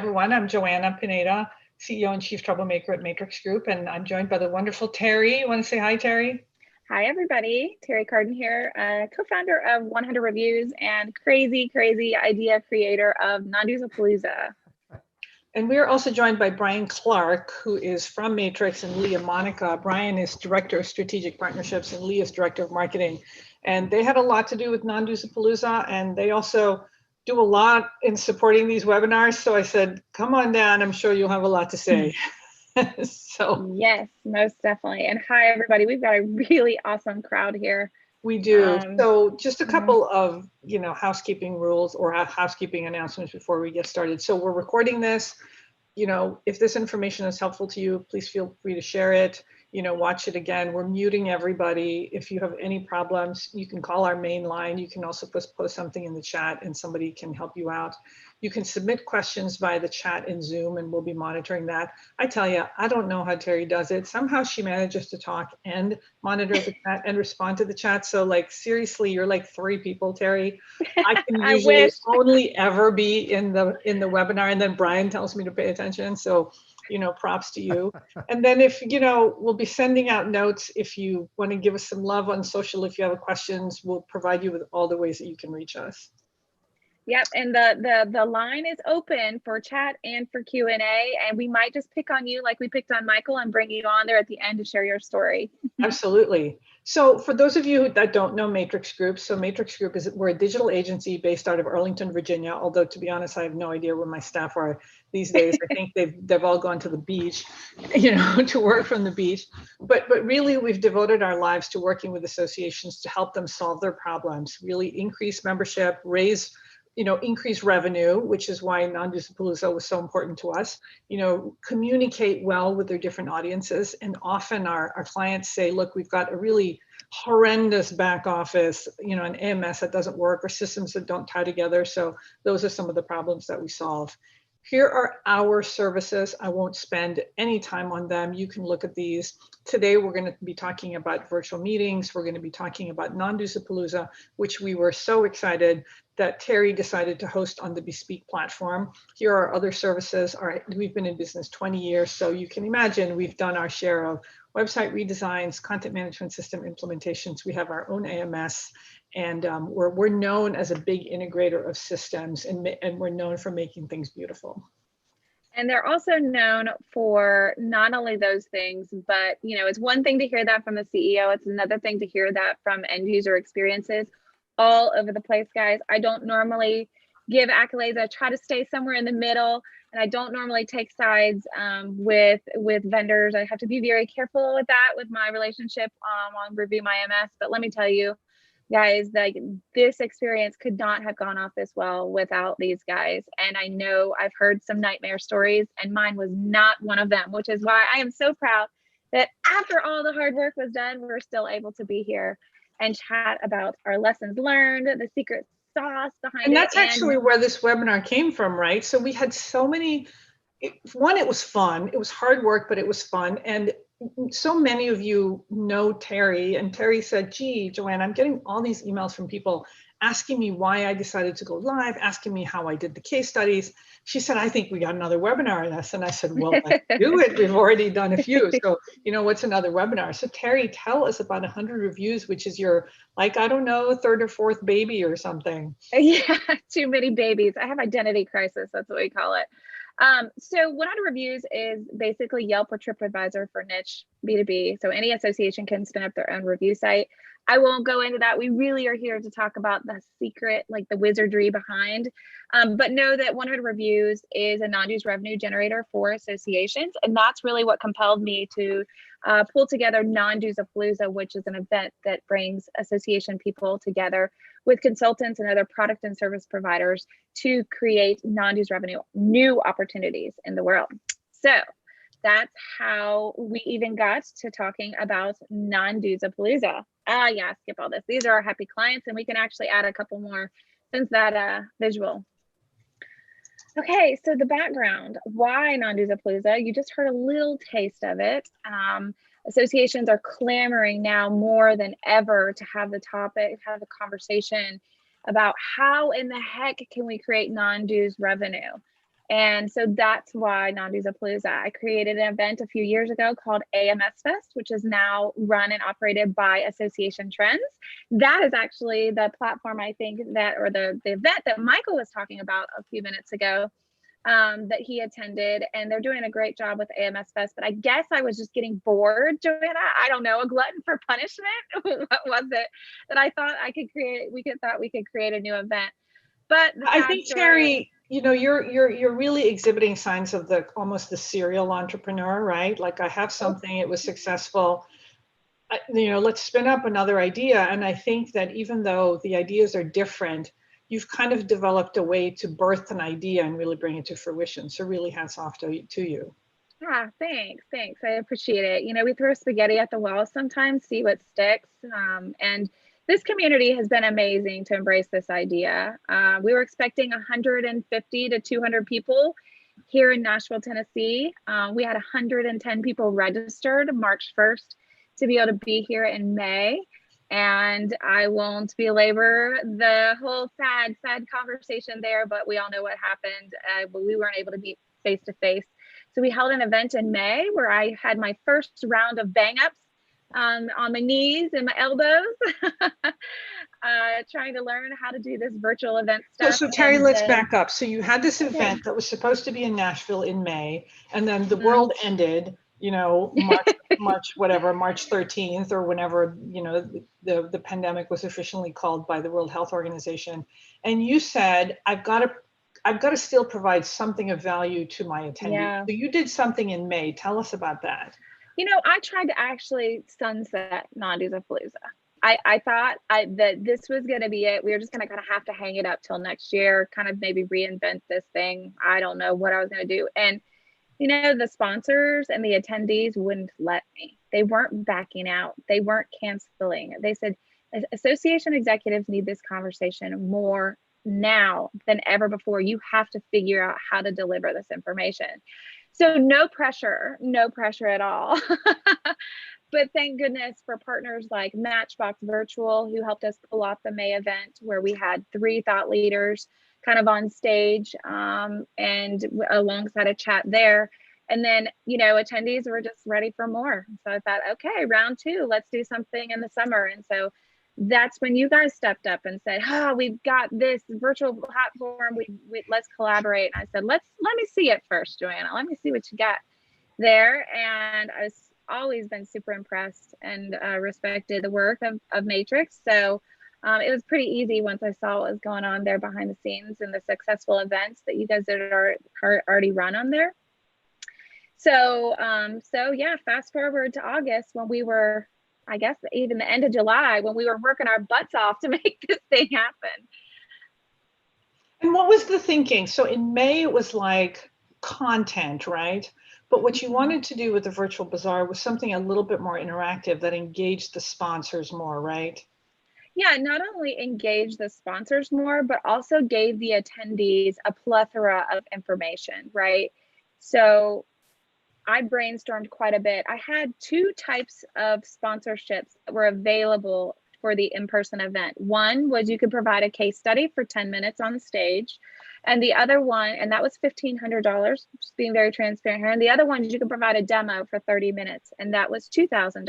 Everyone, I'm Joanna Pineda, CEO and Chief Troublemaker at Matrix Group, and I'm joined by the wonderful Teri. You want to say hi, Teri? Hi, everybody. Teri Carden here, co-founder of 100 Reviews and crazy idea creator of Dues-a-Palooza. And we are also joined by Brian Clark, who is from Matrix, and Leah Monica. Brian is Director of Strategic Partnerships and Leah is Director of Marketing. And they had a lot to do with Dues-a-Palooza, and they also do a lot in supporting these webinars. So I said, come on down. I'm sure you'll have a lot to say. So yes, most definitely. And hi, everybody. We've got a really awesome crowd here. We do. So just a couple of, housekeeping rules or housekeeping announcements before we get started. So we're recording this. If this information is helpful to you, please feel free to share it. Watch it again. We're muting everybody. If you have any problems, you can call our main line. You can also post something in the chat and somebody can help you out. You can submit questions via the chat in Zoom and we'll be monitoring that. I tell you, I don't know how Teri does it. Somehow she manages to talk and monitor the chat and respond to the chat. So seriously, you're like 3 people, Teri. I can usually only ever be in the webinar, and then Brian tells me to pay attention. So props to you. And then if, we'll be sending out notes. If you want to give us some love on social, if you have questions, we'll provide you with all the ways that you can reach us. Yep, and the line is open for chat and for Q&A, and we might just pick on you like we picked on Michael and bring you on there at the end to share your story. Absolutely. So for those of you that don't know Matrix Group, so Matrix Group we're a digital agency based out of Arlington, Virginia, although to be honest, I have no idea where my staff are these days. I think they've all gone to the beach, to work from the beach. But really, we've devoted our lives to working with associations to help them solve their problems, really increase membership, raise increase revenue, which is why Dues-a-Palooza was so important to us, communicate well with their different audiences. And often our clients say, look, we've got a really horrendous back office, an AMS that doesn't work or systems that don't tie together. So those are some of the problems that we solve. Here are our services. I won't spend any time on them. You can look at these. Today, we're going to be talking about virtual meetings. We're going to be talking about Dues-a-Palooza, which we were so excited that Teri decided to host on the BeSpeake platform. Here are other services. All right, we've been in business 20 years, so you can imagine we've done our share of website redesigns, content management system implementations. We have our own AMS, and we're known as a big integrator of systems, and we're known for making things beautiful. And they're also known for not only those things, but it's one thing to hear that from the CEO. It's another thing to hear that from end user experiences all over the place, guys. I don't normally give accolades. I try to stay somewhere in the middle, and I don't normally take sides with vendors. I have to be very careful with that, with my relationship on Review My MS. But let me tell you, guys, that this experience could not have gone off this well without these guys. And I know I've heard some nightmare stories, and mine was not one of them, which is why I am so proud that after all the hard work was done, we're still able to be here and chat about our lessons learned, the secret sauce behind it. And that's actually where this webinar came from, right? So we had so many, it was fun. It was hard work, but it was fun. And so many of you know Teri, and Teri said, gee, Joanna, I'm getting all these emails from people asking me why I decided to go live, asking me how I did the case studies. She said, I think we got another webinar in us. And I said, well, let's do it. We've already done a few. So, what's another webinar? So Teri, tell us about 100 Reviews, which is your, I don't know, 3rd or 4th baby or something. Yeah, too many babies. I have identity crisis. That's what we call it. So 100 Reviews is basically Yelp or TripAdvisor for niche B2B. So any association can spin up their own review site. I won't go into that. We really are here to talk about the secret, like the wizardry behind. But know that 100 Reviews is a non-dues revenue generator for associations. And that's really what compelled me to pull together Dues-a-Palooza, which is an event that brings association people together with consultants and other product and service providers to create non-dues revenue, new opportunities in the world. So that's how we even got to talking about Dues-a-Palooza. Yeah, skip all this. These are our happy clients, and we can actually add a couple more since that visual. Okay, so the background, why Dues-a-Palooza? You just heard a little taste of it. Associations are clamoring now more than ever to have the topic, have the conversation about how in the heck can we create non-dues revenue. And so that's why Non-Dues-a-Palooza. I created an event a few years ago called AMS Fest, which is now run and operated by Association Trends. That is actually the platform, I think, that, or the event that Michael was talking about a few minutes ago, that he attended, and they're doing a great job with AMS Fest. But I guess I was just getting bored, Joanna. I don't know, a glutton for punishment. What was it that I thought I could create? We could create a new event. But I think, Teri, you know, you're really exhibiting signs of almost the serial entrepreneur, right? Like, I have something, it was successful. You know, let's spin up another idea. And I think that even though the ideas are different, you've kind of developed a way to birth an idea and really bring it to fruition. So really hats off to you. Yeah, thanks. I appreciate it. You know, we throw spaghetti at the wall sometimes, see what sticks. And this community has been amazing to embrace this idea. We were expecting 150 to 200 people here in Nashville, Tennessee. We had 110 people registered March 1st to be able to be here in May. And I won't belabor the whole sad conversation there, but we all know what happened. But we weren't able to meet face to face. So we held an event in May where I had my first round of bang ups on my knees and my elbows, trying to learn how to do this virtual event stuff. So Teri, let's back up. So you had this event that was supposed to be in Nashville in May, and then the world ended, you know, March 13th, or whenever, you know, the pandemic was officially called by the World Health Organization. And you said, I've got to still provide something of value to my attendees. Yeah. So you did something in May. Tell us about that. You know, I tried to actually sunset Non-Dues-a-Palooza. I thought that this was going to be it. We were just going to kind of have to hang it up till next year, kind of maybe reinvent this thing. I don't know what I was going to do. And, you know, the sponsors and the attendees wouldn't let me. They weren't backing out. They weren't canceling. They said, association executives need this conversation more now than ever before. You have to figure out how to deliver this information. So no pressure at all. But thank goodness for partners like Matchbox Virtual, who helped us pull off the May event, where we had 3 thought leaders kind of on stage, and alongside a chat there. And then, you know, attendees were just ready for more. So I thought, okay, round 2, let's do something in the summer. And so that's when you guys stepped up and said, we've got this virtual platform, let's collaborate. And I said, let me see it first, Joanna. Let me see what you got there. And I was always been super impressed and respected the work of Matrix. So it was pretty easy once I saw what was going on there behind the scenes and the successful events that you guys had already run on there. So yeah, fast forward to August, when we were, I guess even the end of July, when we were working our butts off to make this thing happen. And what was the thinking? So in May, it was like content, right? But what you wanted to do with the virtual bazaar was something a little bit more interactive that engaged the sponsors more, right? Yeah, not only engaged the sponsors more, but also gave the attendees a plethora of information, right? So I brainstormed quite a bit. I had 2 types of sponsorships that were available for the in-person event. One was you could provide a case study for 10 minutes on the stage. And the other one, and that was $1,500, just being very transparent here. And the other one is you could provide a demo for 30 minutes, and that was $2,000.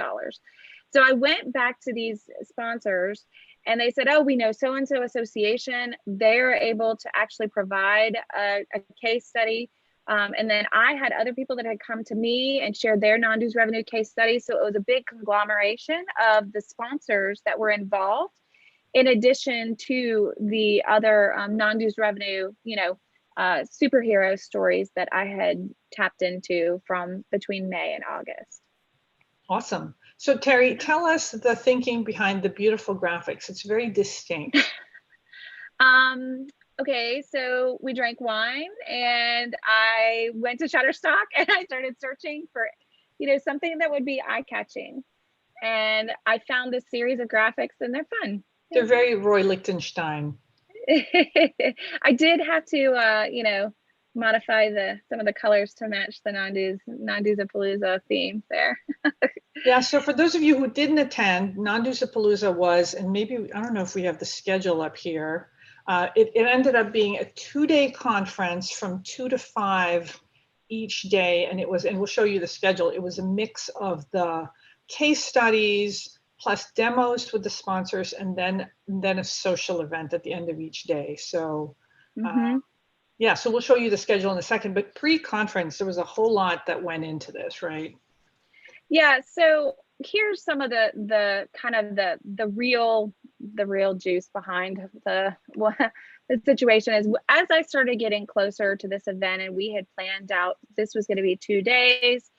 So I went back to these sponsors and they said, we know so-and-so association, they're able to actually provide a case study. And then I had other people that had come to me and shared their non-dues revenue case studies. So it was a big conglomeration of the sponsors that were involved, in addition to the other non-dues revenue, you know, superhero stories that I had tapped into from between May and August. Awesome. So Teri, tell us the thinking behind the beautiful graphics. It's very distinct. Okay, so we drank wine and I went to Shutterstock and I started searching for, you know, something that would be eye-catching. And I found this series of graphics and they're fun. They're very Roy Lichtenstein. I did have to, you know, modify some of the colors to match the Non-Dues-a-Palooza theme there. Yeah, so for those of you who didn't attend, Non-Dues-a-Palooza was, and maybe, I don't know if we have the schedule up here, It ended up being a 2-day conference from 2 to 5 each day. And we'll show you the schedule. It was a mix of the case studies plus demos with the sponsors, and then a social event at the end of each day. So yeah, so we'll show you the schedule in a second, but pre-conference, there was a whole lot that went into this, right? Yeah, so here's some of the kind of the real juice behind the situation is, as I started getting closer to this event and we had planned out this was going to be 2 days,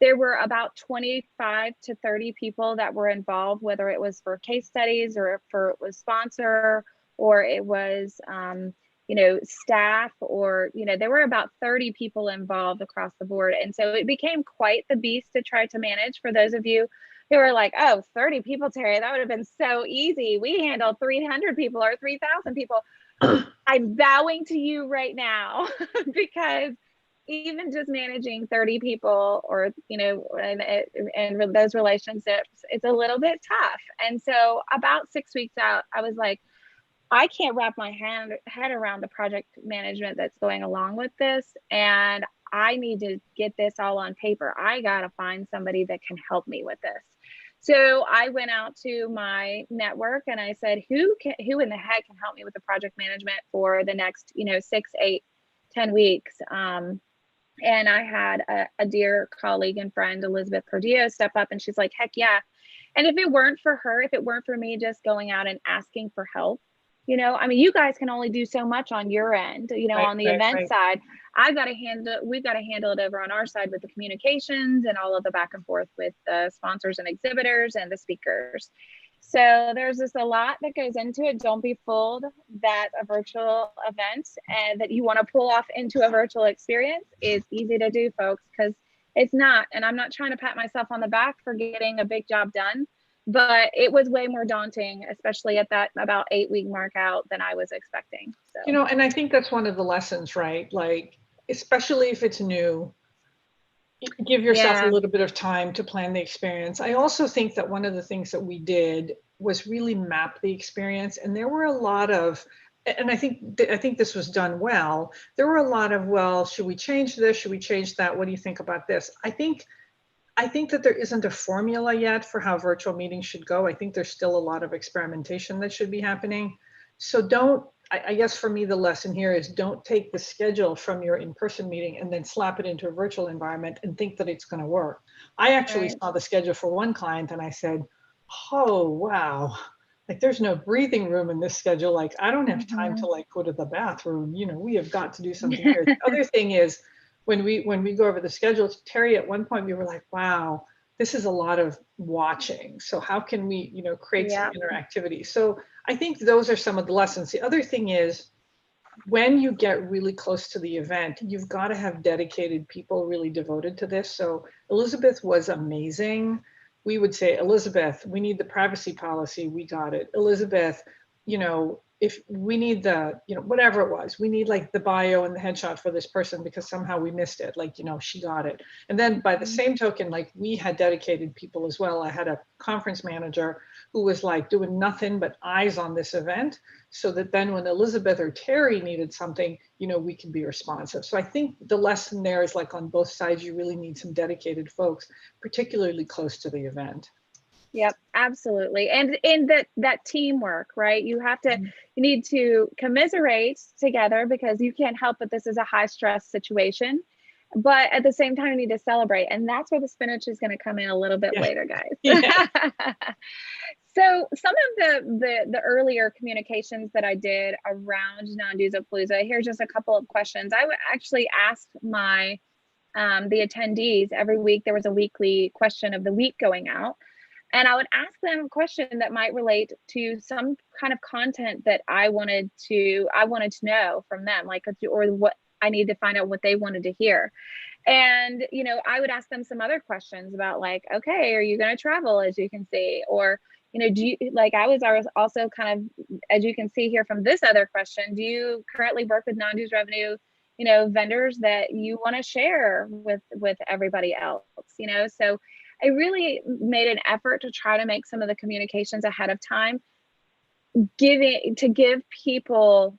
there were about 25 to 30 people that were involved, whether it was for case studies or if it was sponsor or it was staff, or there were about 30 people involved across the board. And so it became quite the beast to try to manage. For those of you who are like, oh, 30 people, Teri, that would have been so easy. We handled 300 people or 3,000 people. I'm bowing to you right now because even just managing 30 people or, and those relationships, it's a little bit tough. And so about 6 weeks out, I was like, I can't wrap my head around the project management that's going along with this. And I need to get this all on paper. I got to find somebody that can help me with this. So I went out to my network and I said, who in the heck can help me with the project management for the next, 6, 8, 10 weeks? And I had a dear colleague and friend, Elizabeth Cordillo, step up and she's like, heck yeah. And if it weren't for her, if it weren't for me just going out and asking for help, you guys can only do so much on your end, on the event side. We've got to handle it over on our side with the communications and all of the back and forth with the sponsors and exhibitors and the speakers. So there's just a lot that goes into it. Don't be fooled that a virtual event and that you want to pull off into a virtual experience is easy to do, folks, because it's not. And I'm not trying to pat myself on the back for getting a big job done, but it was way more daunting, especially at that about 8-week mark out, than I was expecting. So. And I think that's one of the lessons, right? Like, especially if it's new, give yourself a little bit of time to plan the experience. I also think that one of the things that we did was really map the experience. And there were a lot of, and I think this was done well. There were a lot of, well, should we change this? Should we change that? What do you think about this? I think that there isn't a formula yet for how virtual meetings should go. I think there's still a lot of experimentation that should be happening. So I guess for me, the lesson here is don't take the schedule from your in-person meeting and then slap it into a virtual environment and think that it's going to work. I actually saw the schedule for one client and I said, oh, wow, like there's no breathing room in this schedule. Like I don't have time to like go to the bathroom. We have got to do something here. The other thing is, when we go over the schedule, Teri, at one point we were like, wow, this is a lot of watching. So how can we, create some interactivity? So I think those are some of the lessons. The other thing is, when you get really close to the event, you've got to have dedicated people really devoted to this. So Elizabeth was amazing. We would say, Elizabeth, we need the privacy policy. We got it. Elizabeth, if we need the, whatever it was, we need like the bio and the headshot for this person because somehow we missed it. Like, she got it. And then by the same token, like we had dedicated people as well. I had a conference manager who was like doing nothing but eyes on this event, so that then when Elizabeth or Teri needed something, we can be responsive. So I think the lesson there is like on both sides, you really need some dedicated folks, particularly close to the event. Yep, absolutely. And in that teamwork, right? You need to commiserate together because you can't help it. This is a high stress situation, but at the same time, you need to celebrate. And that's where the spinach is going to come in a little bit later, guys. So some of the earlier communications that I did around Dues-a-Palooza, here's just a couple of questions. I would actually ask the attendees every week. There was a weekly question of the week going out. And I would ask them a question that might relate to some kind of content that I wanted to know from them, like, or what I need to find out what they wanted to hear. And, I would ask them some other questions about like, okay, are you going to travel, as you can see? Or, do you, like, I was also kind of, as you can see here from this other question, do you currently work with non-dues revenue, vendors that you want to share with everybody else, So I really made an effort to try to make some of the communications ahead of time, to give people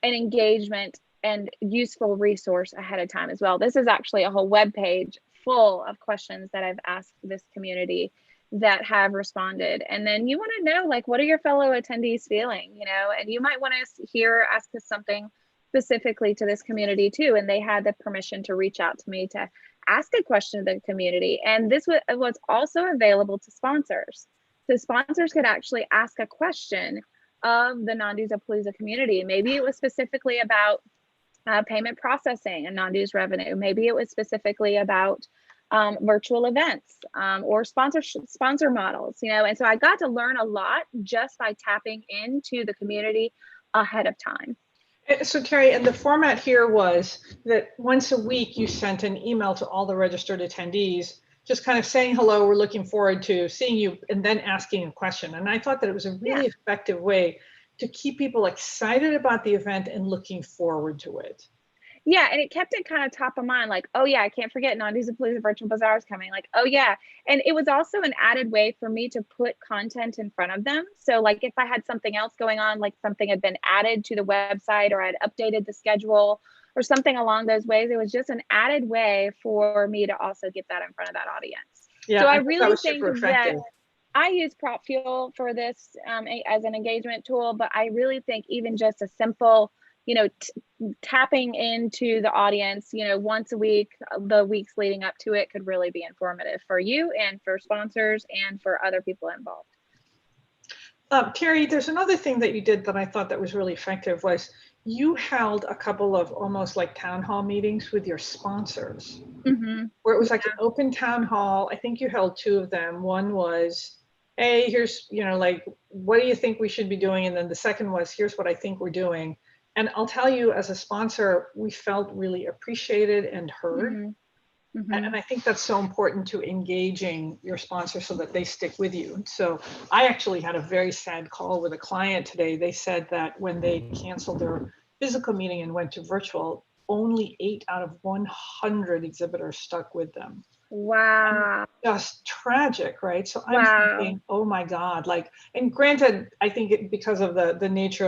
an engagement and useful resource ahead of time as well. This is actually a whole web page full of questions that I've asked this community that have responded. And then you want to know, like, what are your fellow attendees feeling, you know, and you might want to ask us something specifically to this community too. And they had the permission to reach out to me to ask a question to the community. And this was also available to sponsors. So sponsors could actually ask a question of the non-Dues-a-Palooza community. Maybe it was specifically about payment processing and non-dues revenue. Maybe it was specifically about virtual events or sponsor models, you know. And so I got to learn a lot just by tapping into the community ahead of time. So Teri, and the format here was that once a week you sent an email to all the registered attendees, just kind of saying hello, we're looking forward to seeing you, and then asking a question. And I thought that it was a really effective way to keep people excited about the event and looking forward to it. Yeah, and it kept it kind of top of mind, like, oh yeah, I can't forget non-Dues-a-Palooza Virtual Bazaar is coming. Like, oh yeah. And it was also an added way for me to put content in front of them. So like if I had something else going on, like something had been added to the website or I'd updated the schedule or something along those ways, it was just an added way for me to also get that in front of that audience. Yeah, so I really think that I use Prop Fuel for this as an engagement tool, but I really think even just a simple, you know, tapping into the audience, you know, once a week, the weeks leading up to it could really be informative for you and for sponsors and for other people involved. Teri, there's another thing that you did that I thought that was really effective was you held a couple of almost like town hall meetings with your sponsors, where it was like an open town hall. I think you held 2 of them. One was, hey, here's, you know, like, what do you think we should be doing? And then the second was, here's what I think we're doing. And I'll tell you, as a sponsor, we felt really appreciated and heard. And I think that's so important to engaging your sponsor so that they stick with you. So I actually had a very sad call with a client today. They said that when they canceled their physical meeting and went to virtual, only 8 out of 100 exhibitors stuck with them. Wow. And just tragic, right? So I'm thinking, oh my God, like, and granted, I think because of the nature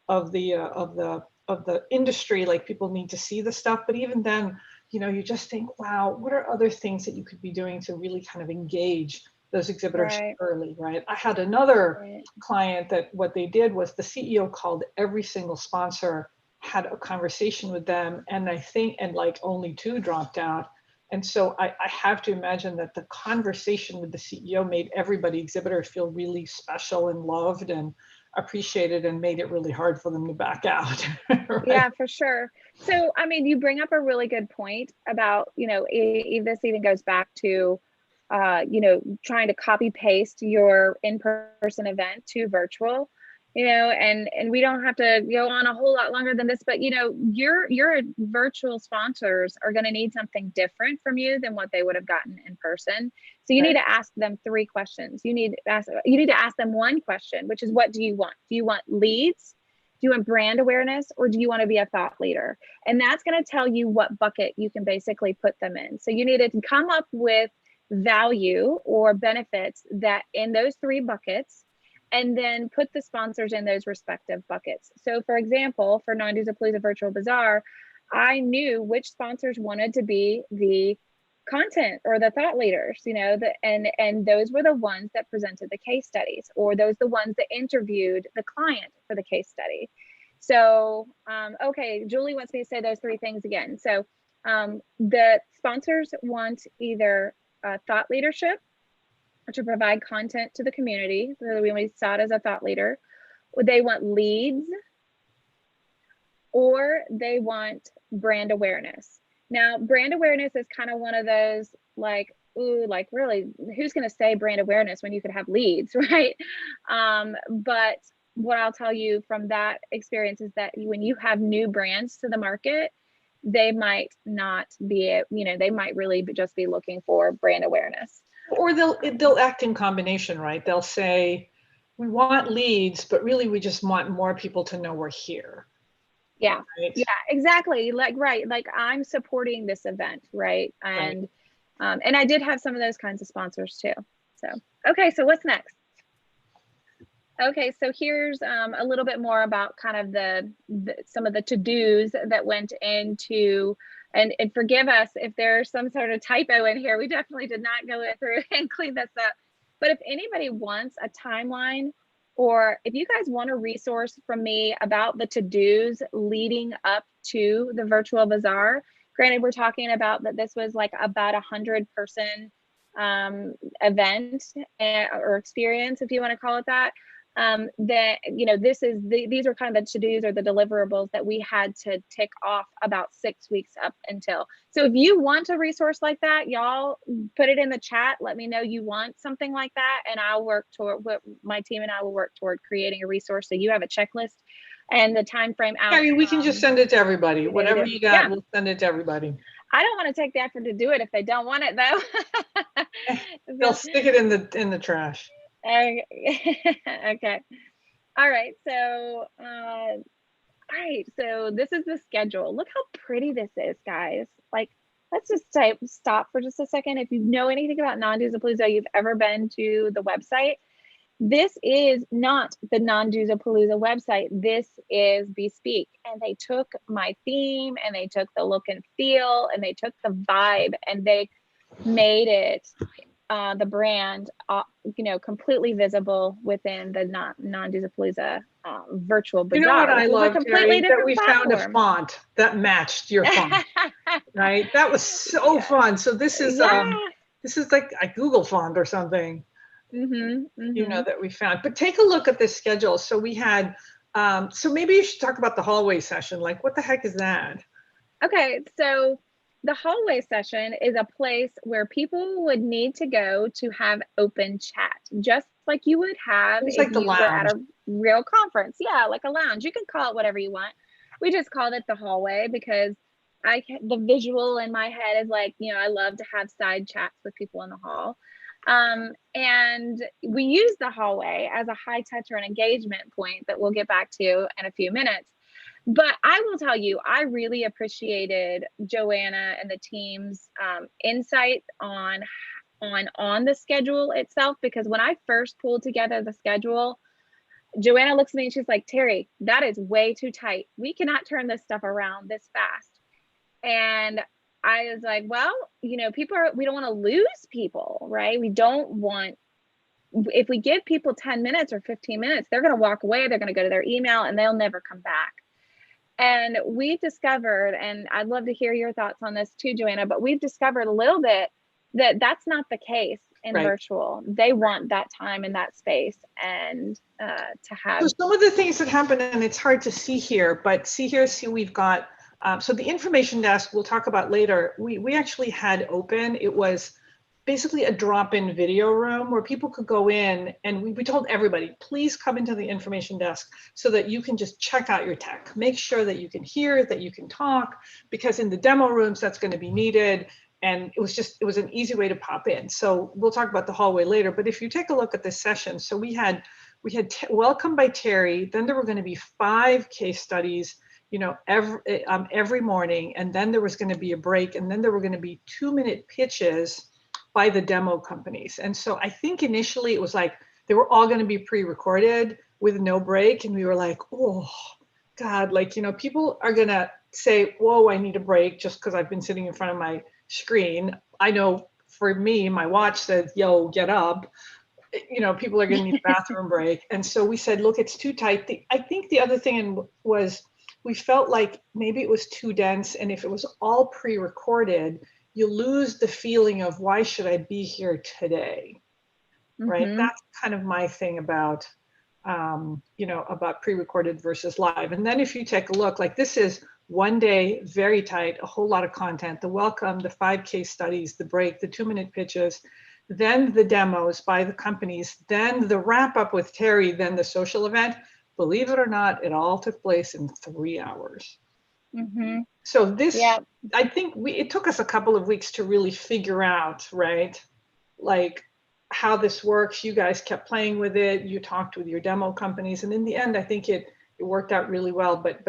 of the industry, like people need to see the stuff, but even then, you know, you just think, wow, what are other things that you could be doing to really kind of engage those exhibitors early, right? I had another client that what they did was the CEO called every single sponsor, had a conversation with them, and I think, and like only 2 dropped out. And so I have to imagine that the conversation with the CEO made everybody exhibitors feel really special and loved and appreciated, and made it really hard for them to back out. Right? Yeah, for sure. So, I mean, you bring up a really good point about, you know, this even goes back to, you know, trying to copy paste your in-person event to virtual, you know, and we don't have to go on a whole lot longer than this, but, you know, your virtual sponsors are going to need something different from you than what they would have gotten in person. So you need to ask them 3 questions. You need to ask them one question, which is, what do you want? Do you want leads? Do you want brand awareness, or do you want to be a thought leader? And that's going to tell you what bucket you can basically put them in. So you need to come up with value or benefits that in those 3 buckets, and then put the sponsors in those respective buckets. So for example, for non-Dues-a-Palooza Virtual Bazaar, I knew which sponsors wanted to be the content or the thought leaders, you know, and those were the ones that presented the case studies, or those the ones that interviewed the client for the case study. So, okay, Julie wants me to say those 3 things again. So the sponsors want either thought leadership, to provide content to the community. So we saw it as a thought leader. They want leads, or they want brand awareness. Now, brand awareness is kind of one of those, like, ooh, like, really, who's going to say brand awareness when you could have leads, right? But what I'll tell you from that experience is that when you have new brands to the market, they might not be, you know, they might really just be looking for brand awareness. Or they'll act in combination, right? They'll say, we want leads, but really we just want more people to know we're here. Yeah, right? Yeah, exactly. Like, right, like, I'm supporting this event, right? And and I did have some of those kinds of sponsors too. So, okay, so what's next? Okay, so here's a little bit more about kind of some of the to-dos that went into, and forgive us if there's some sort of typo in here. We definitely did not go through and clean this up. But if anybody wants a timeline, or if you guys want a resource from me about the to-dos leading up to the virtual bazaar, granted, we're talking about that this was like about 100-person event or experience, if you want to call it that. That, you know, these are kind of the to-dos or the deliverables that we had to tick off about 6 weeks up until. So if you want a resource like that, y'all put it in the chat. Let me know you want something like that, and I'll work toward, what my team and I will work toward creating a resource so you have a checklist and the time frame out. Carrie, we can just send it to everybody. Whatever you got, yeah. We'll send it to everybody. I don't want to take the effort to do it if they don't want it, though. They'll stick it in the trash. Okay. All right. So, all right. So this is the schedule. Look how pretty this is, guys. Like, let's just stop for just a second. If you know anything about Non-Dues-a-Palooza, you've ever been to the website, this is not the Non-Dues-a-Palooza website. This is BeSpeake. And they took my theme and they took the look and feel and they took the vibe and they made it the brand, you know, completely visible within the Non-Dues-a-Palooza virtual bazaar. You know what I love, Teri? That we platform. found a font that matched your font, right? That was so fun. So this is like a Google font or something. You know, that we found. But take a look at this schedule. So we had, so maybe you should talk about the hallway session. Like, what the heck is that? Okay, so the hallway session is a place where people would need to go to have open chat, just like you would have if you were at a real conference. Yeah, like a lounge. You can call it whatever you want. We just called it the hallway because the visual in my head is like, you know, I love to have side chats with people in the hall. And we use the hallway as a high touch or an engagement point that we'll get back to in a few minutes. But I will tell you, I really appreciated Joanna and the team's insight on the schedule itself, because when I first pulled together the schedule, Joanna looks at me and she's like, Teri, that is way too tight. We cannot turn this stuff around this fast. And I was like, well, you know, we don't want to lose people, right? We don't want, if we give people 10 minutes or 15 minutes, they're going to walk away, they're going to go to their email and they'll never come back. And we've discovered, and I'd love to hear your thoughts on this too, Joanna, but we've discovered a little bit that that's not the case in virtual. They want that time and that space and to have. So some of the things that happen, and it's hard to see here, but see we've got, so the information desk we'll talk about later, we actually had open, it was basically a drop-in video room where people could go in, and we told everybody, please come into the information desk so that you can just check out your tech. Make sure that you can hear, that you can talk, because in the demo rooms that's going to be needed. And it was an easy way to pop in. So we'll talk about the hallway later, but if you take a look at this session, so we had welcome by Teri, then there were going to be 5 case studies, you know, every morning, and then there was going to be a break, and then there were going to be 2-minute pitches by the demo companies. And so I think initially it was like they were all going to be pre-recorded with no break, and we were like, oh God, like, you know, people are going to say, whoa, I need a break just because I've been sitting in front of my screen. I know for me, my watch says, yo, get up. You know, people are going to need a bathroom break. And so we said, look, it's too tight. I think the other thing was we felt like maybe it was too dense. And if it was all pre-recorded, you lose the feeling of why should I be here today, right? That's kind of my thing about, you know, about pre-recorded versus live. And then if you take a look, like this is one day, very tight, a whole lot of content, the welcome, the 5 case studies, the break, the 2-minute pitches, then the demos by the companies, then the wrap up with Teri, then the social event. Believe it or not, it all took place in 3 hours. So this, I think it took us a couple of weeks to really figure out, right? Like how this works. You guys kept playing with it. You talked with your demo companies. And in the end, I think it worked out really well. But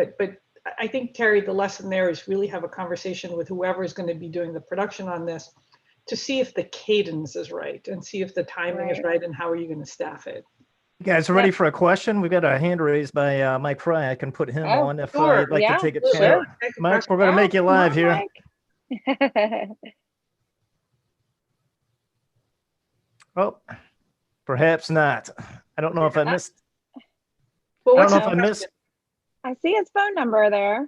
I think, Teri, the lesson there is really have a conversation with whoever is going to be doing the production on this to see if the cadence is right and see if the timing is right and how are you going to staff it. You guys ready for a question? We've got a hand raised by Mike Fry. I can put him Oh, on if sure. you'd like to take a chance. Sure. Mike, we're going to make you live here. Mike. Oh, perhaps not. I don't know if I missed. Well, I don't know if I missed. I see his phone number there.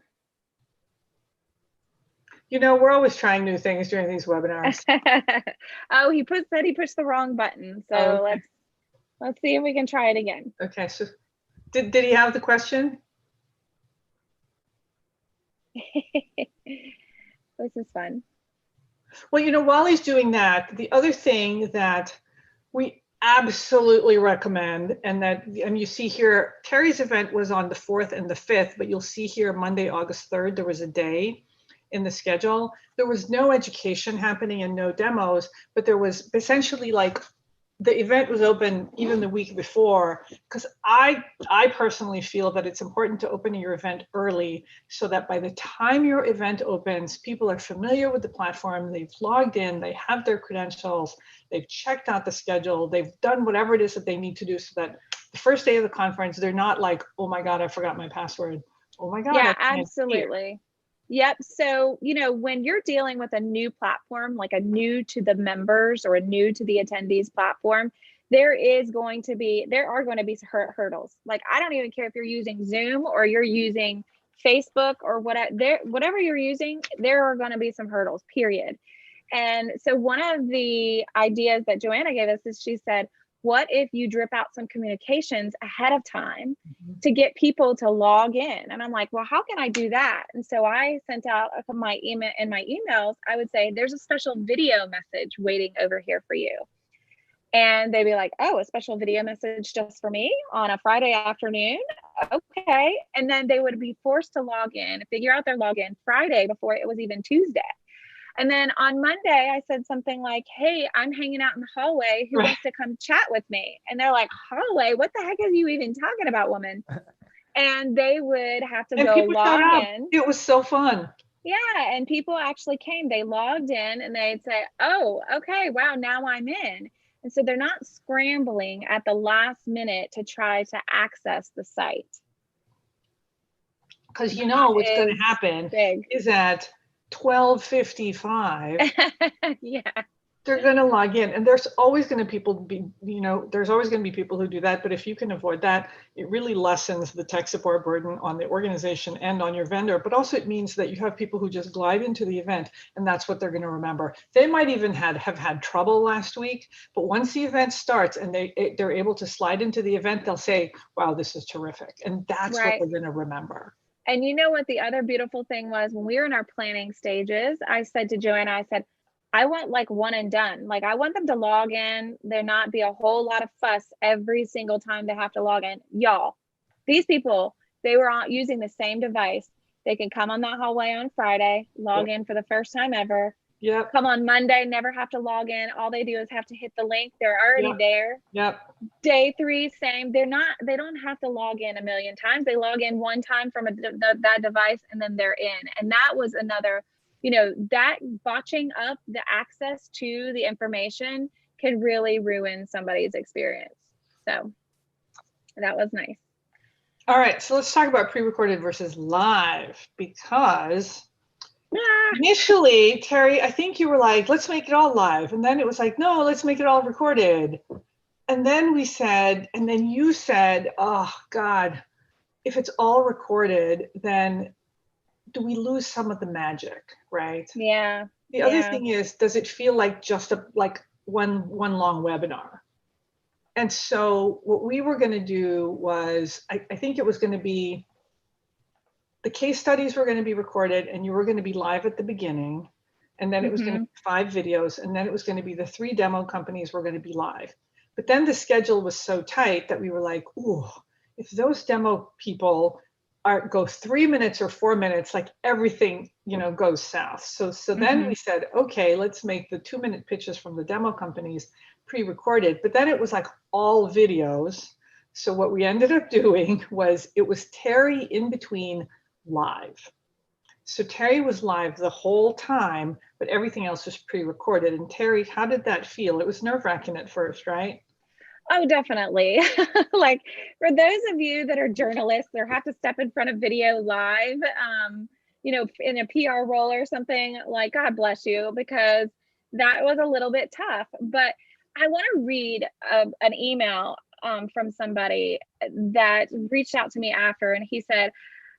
You know, we're always trying new things during these webinars. Oh, said he pushed the wrong button. So okay. let's see if we can try it again. Okay, so did he have the question? This is fun. Well, you know, while he's doing that, the other thing that we absolutely recommend, and you see here, Teri's event was on the 4th and the 5th, but you'll see here Monday, August 3rd, there was a day in the schedule. There was no education happening and no demos, but there was essentially like the event was open even the week before, because I personally feel that it's important to open your event early so that by the time your event opens, people are familiar with the platform, they've logged in, they have their credentials, they've checked out the schedule, they've done whatever it is that they need to do so that the first day of the conference, they're not like, oh my God, I forgot my password. Oh my God. Yeah, absolutely. Yep. So, you know, when you're dealing with a new platform, like a new to the members or a new to the attendees platform, there are going to be hurdles. Like, I don't even care if you're using Zoom or you're using Facebook or whatever you're using, there are going to be some hurdles, period. And so one of the ideas that Joanna gave us is she said, what if you drip out some communications ahead of time to get people to log in? And I'm like, well, how can I do that? And so I sent out my emails, I would say, there's a special video message waiting over here for you. And they'd be like, oh, a special video message just for me on a Friday afternoon? Okay. And then they would be forced to log in, figure out their login Friday before it was even Tuesday. And then on Monday, I said something like, hey, I'm hanging out in the hallway. Who wants to come chat with me? And they're like, hallway? What the heck are you even talking about, woman? And they would have to go log in. It was so fun. Yeah. And people actually came. They logged in and they'd say, oh, okay, wow, now I'm in. And so they're not scrambling at the last minute to try to access the site. Because you know what's going to happen is that 12:55 yeah, they're going to log in, and there's always going to there's always going to be people who do that. But if you can avoid that, it really lessens the tech support burden on the organization and on your vendor. But also it means that you have people who just glide into the event, and that's what they're going to remember. They might even have had trouble last week, but once the event starts and they're able to slide into the event, they'll say, wow, this is terrific. And that's what they're going to remember. And you know what the other beautiful thing was, when we were in our planning stages, I said to Joanna, I said, I want like one and done. Like, I want them to log in. There not be a whole lot of fuss every single time they have to log in. Y'all, these people, they were using the same device. They can come on that hallway on Friday, log in for the first time ever. Yep. Come on Monday, never have to log in. All they do is have to hit the link. They're already there. Yep. Day 3, same. They don't have to log in a million times. They log in one time from that device and then they're in. And that was another, that botching up the access to the information can really ruin somebody's experience. So that was nice. All right, so let's talk about pre-recorded versus live, because initially, Teri, I think you were like, let's make it all live. And then it was like, no, let's make it all recorded. And then we said, and then you said, oh God, if it's all recorded, then do we lose some of the magic, right? Yeah. The other thing is, does it feel like just one long webinar? And so what we were going to do was, I think it was going to be, the case studies were going to be recorded and you were going to be live at the beginning. And then it was going to be 5 videos. And then it was going to be the 3 demo companies were going to be live. But then the schedule was so tight that we were like, ooh, if those demo people go 3 minutes or 4 minutes, like everything, goes south. So then we said, okay, let's make the 2-minute pitches from the demo companies pre-recorded. But then it was like all videos. So what we ended up doing was, it was Teri in between live. So Teri was live the whole time, but everything else was pre-recorded. And Teri, how did that feel? It was nerve-wracking at first, right? Oh, definitely. Like for those of you that are journalists or have to step in front of video live, in a PR role or something, like God bless you, because that was a little bit tough. But I want to read an email from somebody that reached out to me after, and he said,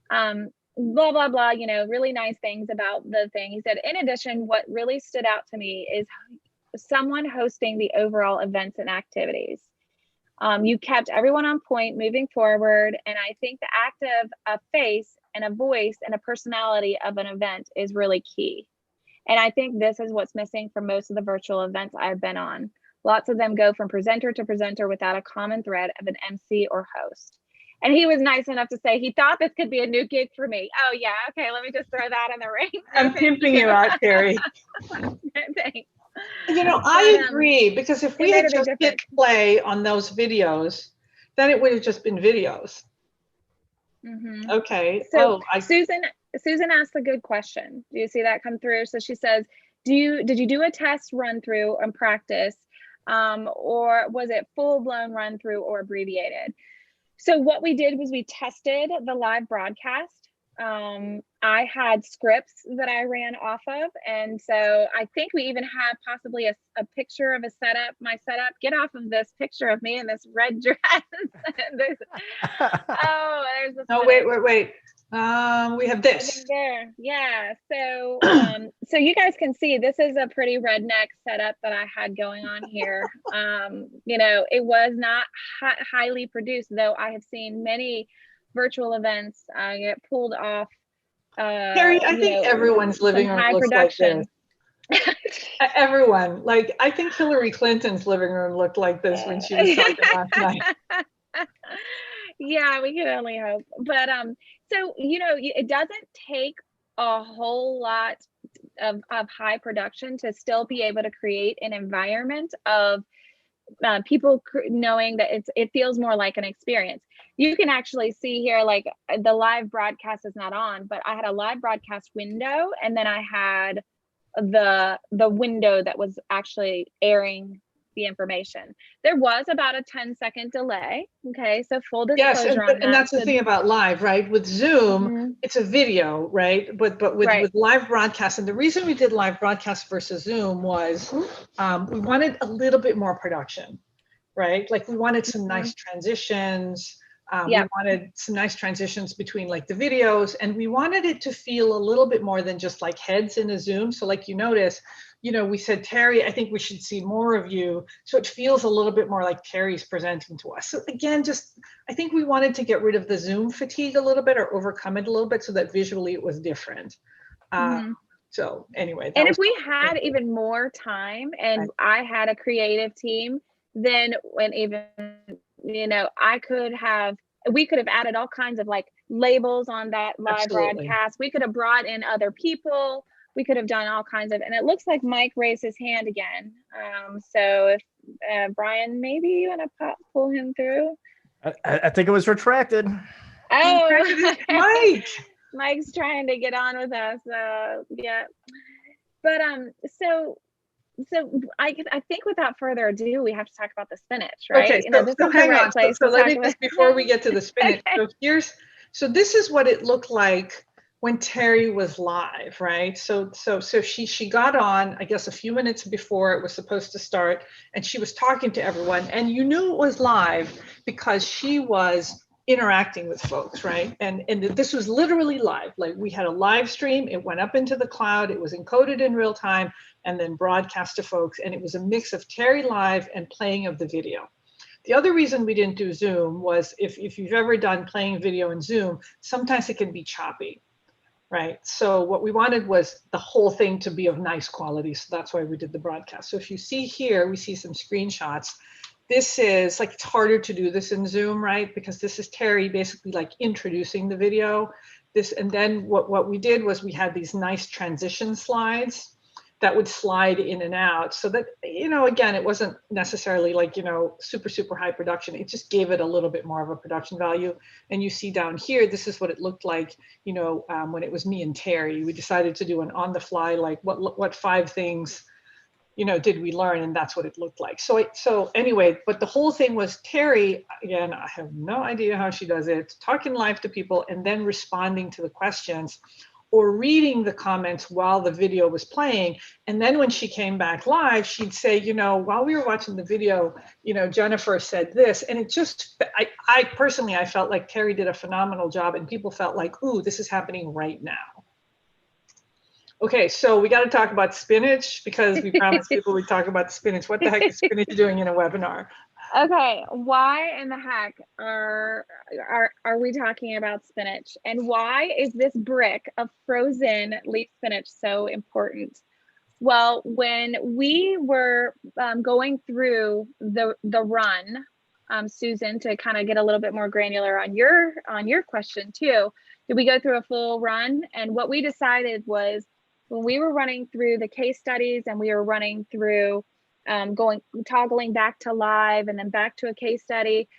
blah, blah, blah, really nice things about the thing. He said, in addition, what really stood out to me is someone hosting the overall events and activities. You kept everyone on point moving forward. And I think the act of a face and a voice and a personality of an event is really key. And I think this is what's missing from most of the virtual events I've been on. Lots of them go from presenter to presenter without a common thread of an MC or host. And he was nice enough to say he thought this could be a new gig for me. Oh yeah, okay, let me just throw that in the ring. I'm pimping you out, Teri. Thanks. I agree, because if we had just hit play on those videos, then it would have just been videos. Mm-hmm. Okay. So Susan asked a good question. Do you see that come through? So she says, did you do a test run through and practice, or was it full blown run through or abbreviated? So what we did was we tested the live broadcast. I had scripts that I ran off of. And so I think we even have possibly a picture of my setup. Get off of this picture of me in this red dress. There's this. No, wait. We have this. There. Yeah. So, so you guys can see this is a pretty redneck setup that I had going on here. It was not highly produced, though I have seen many virtual events get pulled off. Teri, I think everyone's living room looks production. Like this. Everyone, like I think Hillary Clinton's living room looked like this when she was talking last night. Yeah, we can only hope. But so it doesn't take a whole lot of high production to still be able to create an environment of people knowing that it feels more like an experience. You can actually see here, like the live broadcast is not on, but I had a live broadcast window, and then I had the window that was actually airing the information. There was about a 10-second delay. Okay, so full disclosure. Yes, and that's the thing about live, right? With Zoom, it's a video, right? But with live broadcast, and the reason we did live broadcast versus Zoom was we wanted a little bit more production, right? Like we wanted some nice transitions. We wanted some nice transitions between like the videos, and we wanted it to feel a little bit more than just like heads in a Zoom. So like you notice, we said, Teri, I think we should see more of you. So it feels a little bit more like Teri's presenting to us. So again, I think we wanted to get rid of the Zoom fatigue a little bit, or overcome it a little bit, so that visually it was different. So anyway. And if we had even more time and I had a creative team, then we could have added all kinds of like labels on that live broadcast. We could have brought in other people. We could have done all kinds of, and it looks like Mike raised his hand again. So if Brian, maybe you want to pull him through. I think it was retracted. Oh, Mike. Mike's trying to get on with us. Yeah. But so I think without further ado, we have to talk about the spinach, right? Okay, so hang on. So let me just, before we get to the spinach, so this is what it looked like when Teri was live, right? So she got on, I guess, a few minutes before it was supposed to start, and she was talking to everyone, and you knew it was live because she was interacting with folks, right? And this was literally live. Like we had a live stream, it went up into the cloud, it was encoded in real time, and then broadcast to folks. And it was a mix of Teri live and playing of the video. The other reason we didn't do Zoom was if you've ever done playing video in Zoom, sometimes it can be choppy, right? So what we wanted was the whole thing to be of nice quality. So that's why we did the broadcast. So if you see here, we see some screenshots. This is like, it's harder to do this in Zoom, right? Because this is Teri basically like introducing the video. And then what we did was we had these nice transition slides that would slide in and out, so that, again, it wasn't necessarily like, super, super high production. It just gave it a little bit more of a production value. And you see down here, this is what it looked like, when it was me and Teri. We decided to do an on the fly, like what 5 things did we learn? And that's what it looked like. So anyway, but the whole thing was Teri, again, I have no idea how she does it, talking live to people and then responding to the questions or reading the comments while the video was playing. And then when she came back live, she'd say, while we were watching the video, Jennifer said this. And it just, I personally, I felt like Teri did a phenomenal job and people felt like, ooh, this is happening right now. Okay, so we got to talk about spinach because we promised people we'd talk about spinach. What the heck is spinach doing in a webinar? Okay, why in the heck are we talking about spinach? And why is this brick of frozen leaf spinach so important? Well, when we were going through the run, Susan, to kind of get a little bit more granular on your question too, did we go through a full run? And what we decided was, when we were running through the case studies and we were running through toggling back to live and then back to a case study,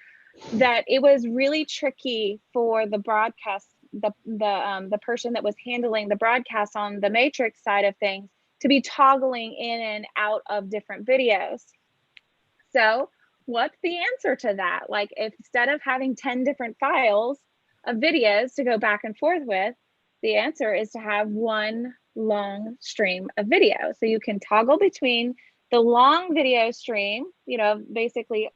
that it was really tricky for the broadcast, the person that was handling the broadcast on the Matrix side of things to be toggling in and out of different videos. So what's the answer to that? Like, if instead of having 10 different files of videos to go back and forth with, the answer is to have one long stream of video. So you can toggle between the long video stream, basically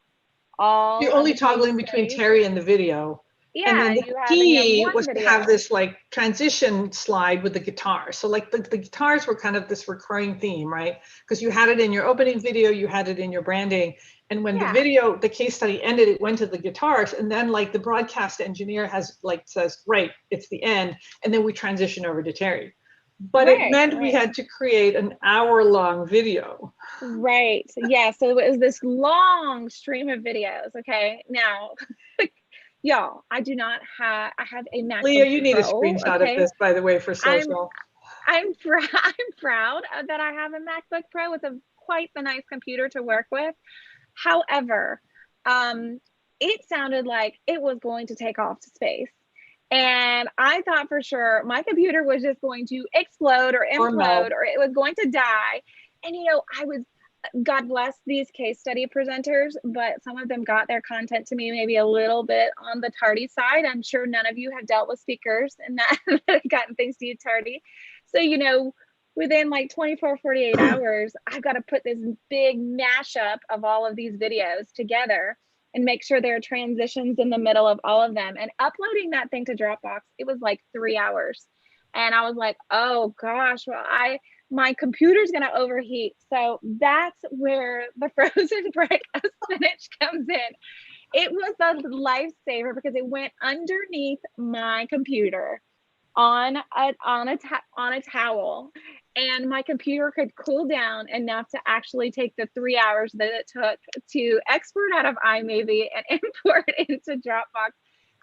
all. You're only toggling between Teri and the video. Yeah, and then the key was video. to have this like transition slide with the guitar. So like the guitars were kind of this recurring theme, right? Because you had it in your opening video, you had it in your branding. And when the case study ended, it went to the guitars. And then like the broadcast engineer says, right, it's the end. And then we transition over to Teri. But it meant we had to create an hour-long video. Right. Yeah. So it was this long stream of videos. Okay. Now, y'all, I have a MacBook Leah, you need Pro, a screenshot of this, by the way, for social. I'm proud that I have a MacBook Pro with quite the nice computer to work with. However, it sounded like it was going to take off to space. And I thought for sure my computer was just going to explode or implode or it was going to die. And, God bless these case study presenters, but some of them got their content to me maybe a little bit on the tardy side. I'm sure none of you have dealt with speakers and that gotten things to you tardy. So, within like 24, 48 hours, I've got to put this big mashup of all of these videos together and make sure there are transitions in the middle of all of them. And uploading that thing to Dropbox, it was like 3 hours. And I was like, oh gosh, well, my computer's gonna overheat. So that's where the frozen brick of spinach comes in. It was a lifesaver because it went underneath my computer on a towel, and my computer could cool down enough to actually take the 3 hours that it took to export out of iMovie and import into Dropbox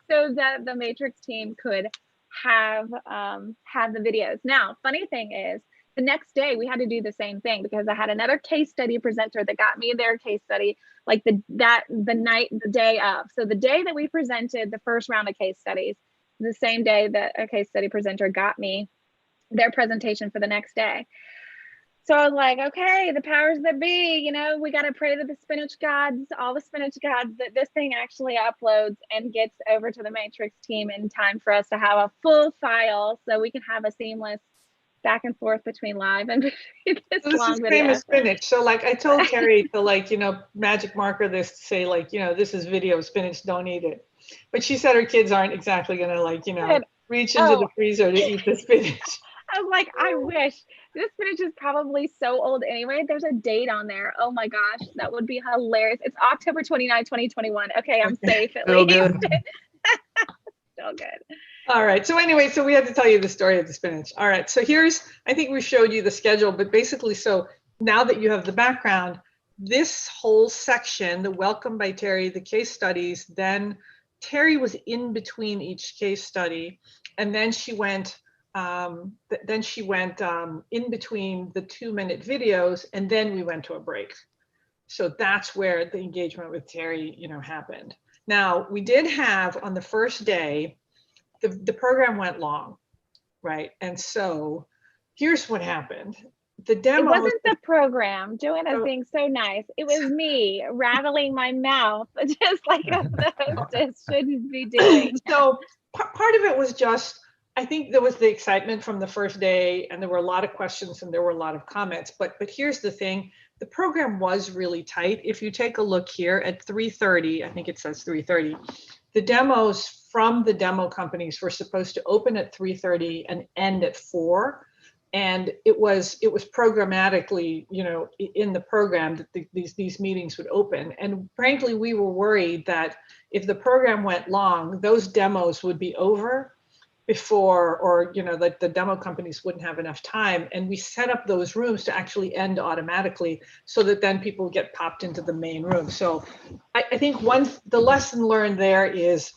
so that the Matrix team could have the videos. Now, funny thing is, the next day we had to do the same thing because I had another case study presenter that got me their case study like the day of. So the day that we presented the first round of case studies, the same day that a case study presenter got me their presentation for the next day. So I was like, okay, the powers that be, we got to pray to the spinach gods, all the spinach gods, that this thing actually uploads and gets over to the Matrix team in time for us to have a full file so we can have a seamless back and forth between live and this long video. Famous spinach. So like I told Teri to magic marker this to say this is video spinach, don't eat it. But she said her kids aren't exactly gonna reach into the freezer to eat the spinach. I was like, I wish. This spinach is probably so old anyway. There's a date on there. Oh my gosh, that would be hilarious. It's October 29, 2021. Okay, I'm safe at least. Good. Still good. All right. So anyway, we had to tell you the story of the spinach. All right. So I think we showed you the schedule, but basically, so now that you have the background, this whole section, the welcome by Teri, the case studies, then Teri was in between each case study, and then she went in between the 2-minute videos, and then we went to a break. So that's where the engagement with Teri, happened. Now, we did have on the first day, the program went long, right? And so here's what happened. the demo. It wasn't the program. Joanna's being so nice. It was me rattling my mouth, just like the hostess shouldn't be doing. So part of it was just, I think there was the excitement from the first day, and there were a lot of questions and there were a lot of comments. But here's the thing: the program was really tight. If you take a look here at 3:30, I think it says 3:30, the demos from the demo companies were supposed to open at 3:30 and end at 4. And it was programmatically, you know, in the program that these meetings would open. And frankly, we were worried that if the program went long, those demos would be over before, or, you know, that the demo companies wouldn't have enough time. And we set up those rooms to actually end automatically so that then people get popped into the main room. So I think the lesson learned there is,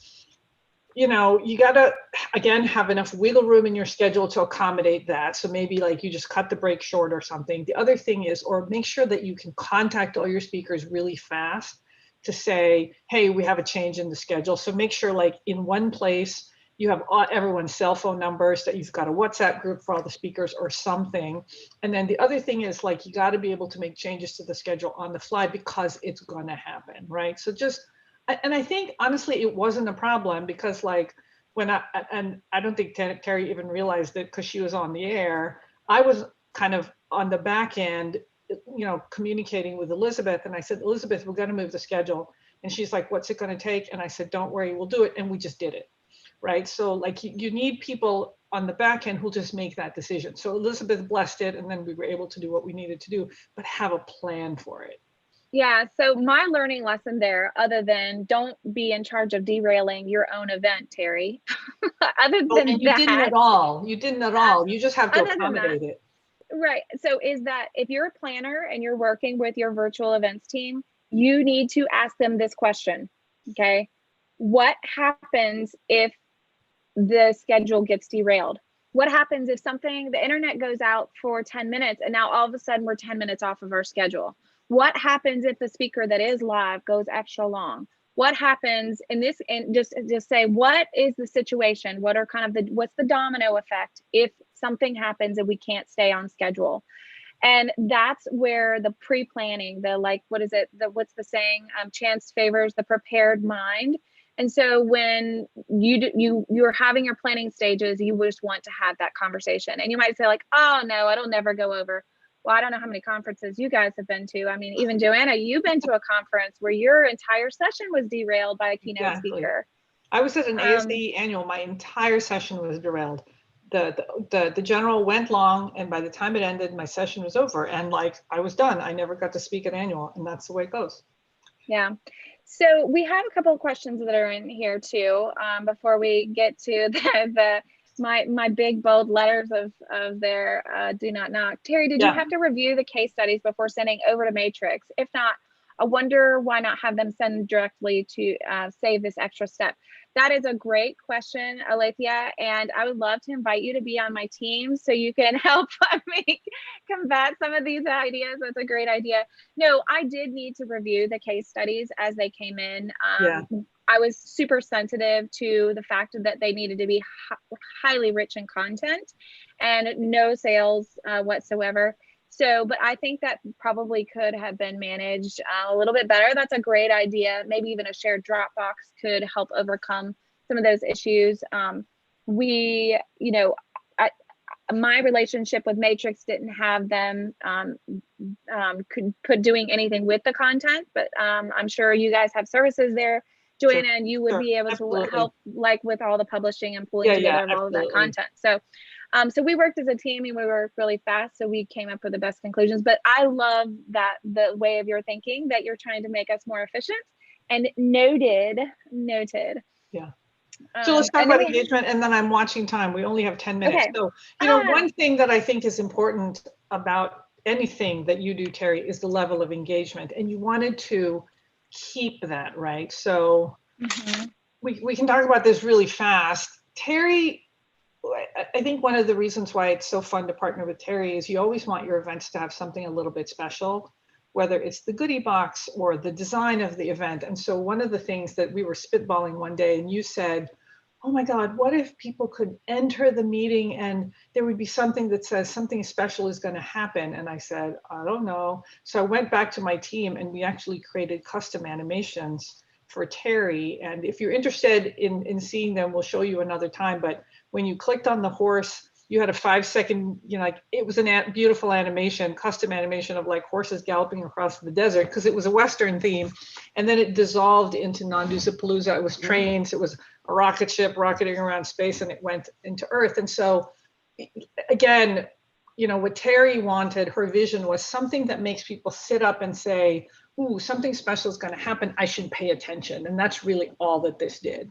you know, you got to, again, have enough wiggle room in your schedule to accommodate that. So maybe like you just cut the break short or something. The other thing is, or make sure that you can contact all your speakers really fast to say, hey, we have a change in the schedule. So make sure like in one place, you have everyone's cell phone numbers, that you've got a WhatsApp group for all the speakers or something. And then the other thing is like, you got to be able to make changes to the schedule on the fly because it's going to happen, right? So just, and I think honestly, it wasn't a problem because like when I don't think Teri even realized it because she was on the air, I was kind of on the back end, you know, communicating with Elizabeth. And I said, Elizabeth, we're going to move the schedule. And she's like, what's it going to take? And I said, don't worry, we'll do it. And we just did it. Right. So like you need people on the back end who'll just make that decision. So Elizabeth blessed it, and then we were able to do what we needed to do, but have a plan for it. Yeah, so my learning lesson there, other than don't be in charge of derailing your own event, Teri. Other than and you that, didn't at all. You didn't at all. You just have to accommodate it. Right. So is that if you're a planner and you're working with your virtual events team, you need to ask them this question. Okay. What happens if the schedule gets derailed? What happens if the internet goes out for 10 minutes and now all of a sudden we're 10 minutes off of our schedule? What happens if the speaker that is live goes extra long? What happens in this, and just say, what is the situation? What are kind of what's the domino effect if something happens and we can't stay on schedule? And that's where the pre-planning, what's the saying? Chance favors the prepared mind. And so when you're having your planning stages, you just want to have that conversation. And you might say like, oh no, it'll never go over. Well, I don't know how many conferences you guys have been to. I mean, even Joanna, you've been to a conference where your entire session was derailed by a keynote speaker. I was at an ASD annual. My entire session was derailed. The general went long, and by the time it ended, my session was over, and like I was done. I never got to speak at annual, and that's the way it goes. Yeah. So we have a couple of questions that are in here too. Before we get to my big bold letters of their do not knock. Teri, did you have to review the case studies before sending over to Matrix? If not, I wonder why not have them send directly to save this extra step. That is a great question, Alethea, and I would love to invite you to be on my team so you can help me combat some of these ideas. That's a great idea. No, I did need to review the case studies as they came in. I was super sensitive to the fact that they needed to be highly rich in content and no sales whatsoever. So, but I think that probably could have been managed a little bit better. That's a great idea. Maybe even a shared Dropbox could help overcome some of those issues. My relationship with Matrix didn't have them doing anything with the content, but I'm sure you guys have services there, Joanna, and you would be able to help like with all the publishing and pulling together of all of that content. So we worked as a team and we worked really fast. So we came up with the best conclusions, but I love that the way of your thinking that you're trying to make us more efficient, and noted. Yeah. So let's talk about engagement, and then I'm watching time. We only have 10 minutes. Okay. So, one thing that I think is important about anything that you do, Teri, is the level of engagement, and you wanted to keep that, right? So we can talk about this really fast. Teri, I think one of the reasons why it's so fun to partner with Teri is you always want your events to have something a little bit special, whether it's the goodie box or the design of the event. And so one of the things that we were spitballing one day, and you said, oh my God, what if people could enter the meeting and there would be something that says something special is going to happen? And I said, I don't know. So I went back to my team and we actually created custom animations for Teri. And if you're interested in seeing them, we'll show you another time. But when you clicked on the horse, you had a 5-second, like it was a beautiful animation, custom animation of like horses galloping across the desert because it was a Western theme. And then it dissolved into Dues-a-Palooza. It was trains, it was a rocket ship rocketing around space, and it went into Earth. And so again, what Teri wanted, her vision was something that makes people sit up and say, ooh, something special is going to happen. I should pay attention. And that's really all that this did.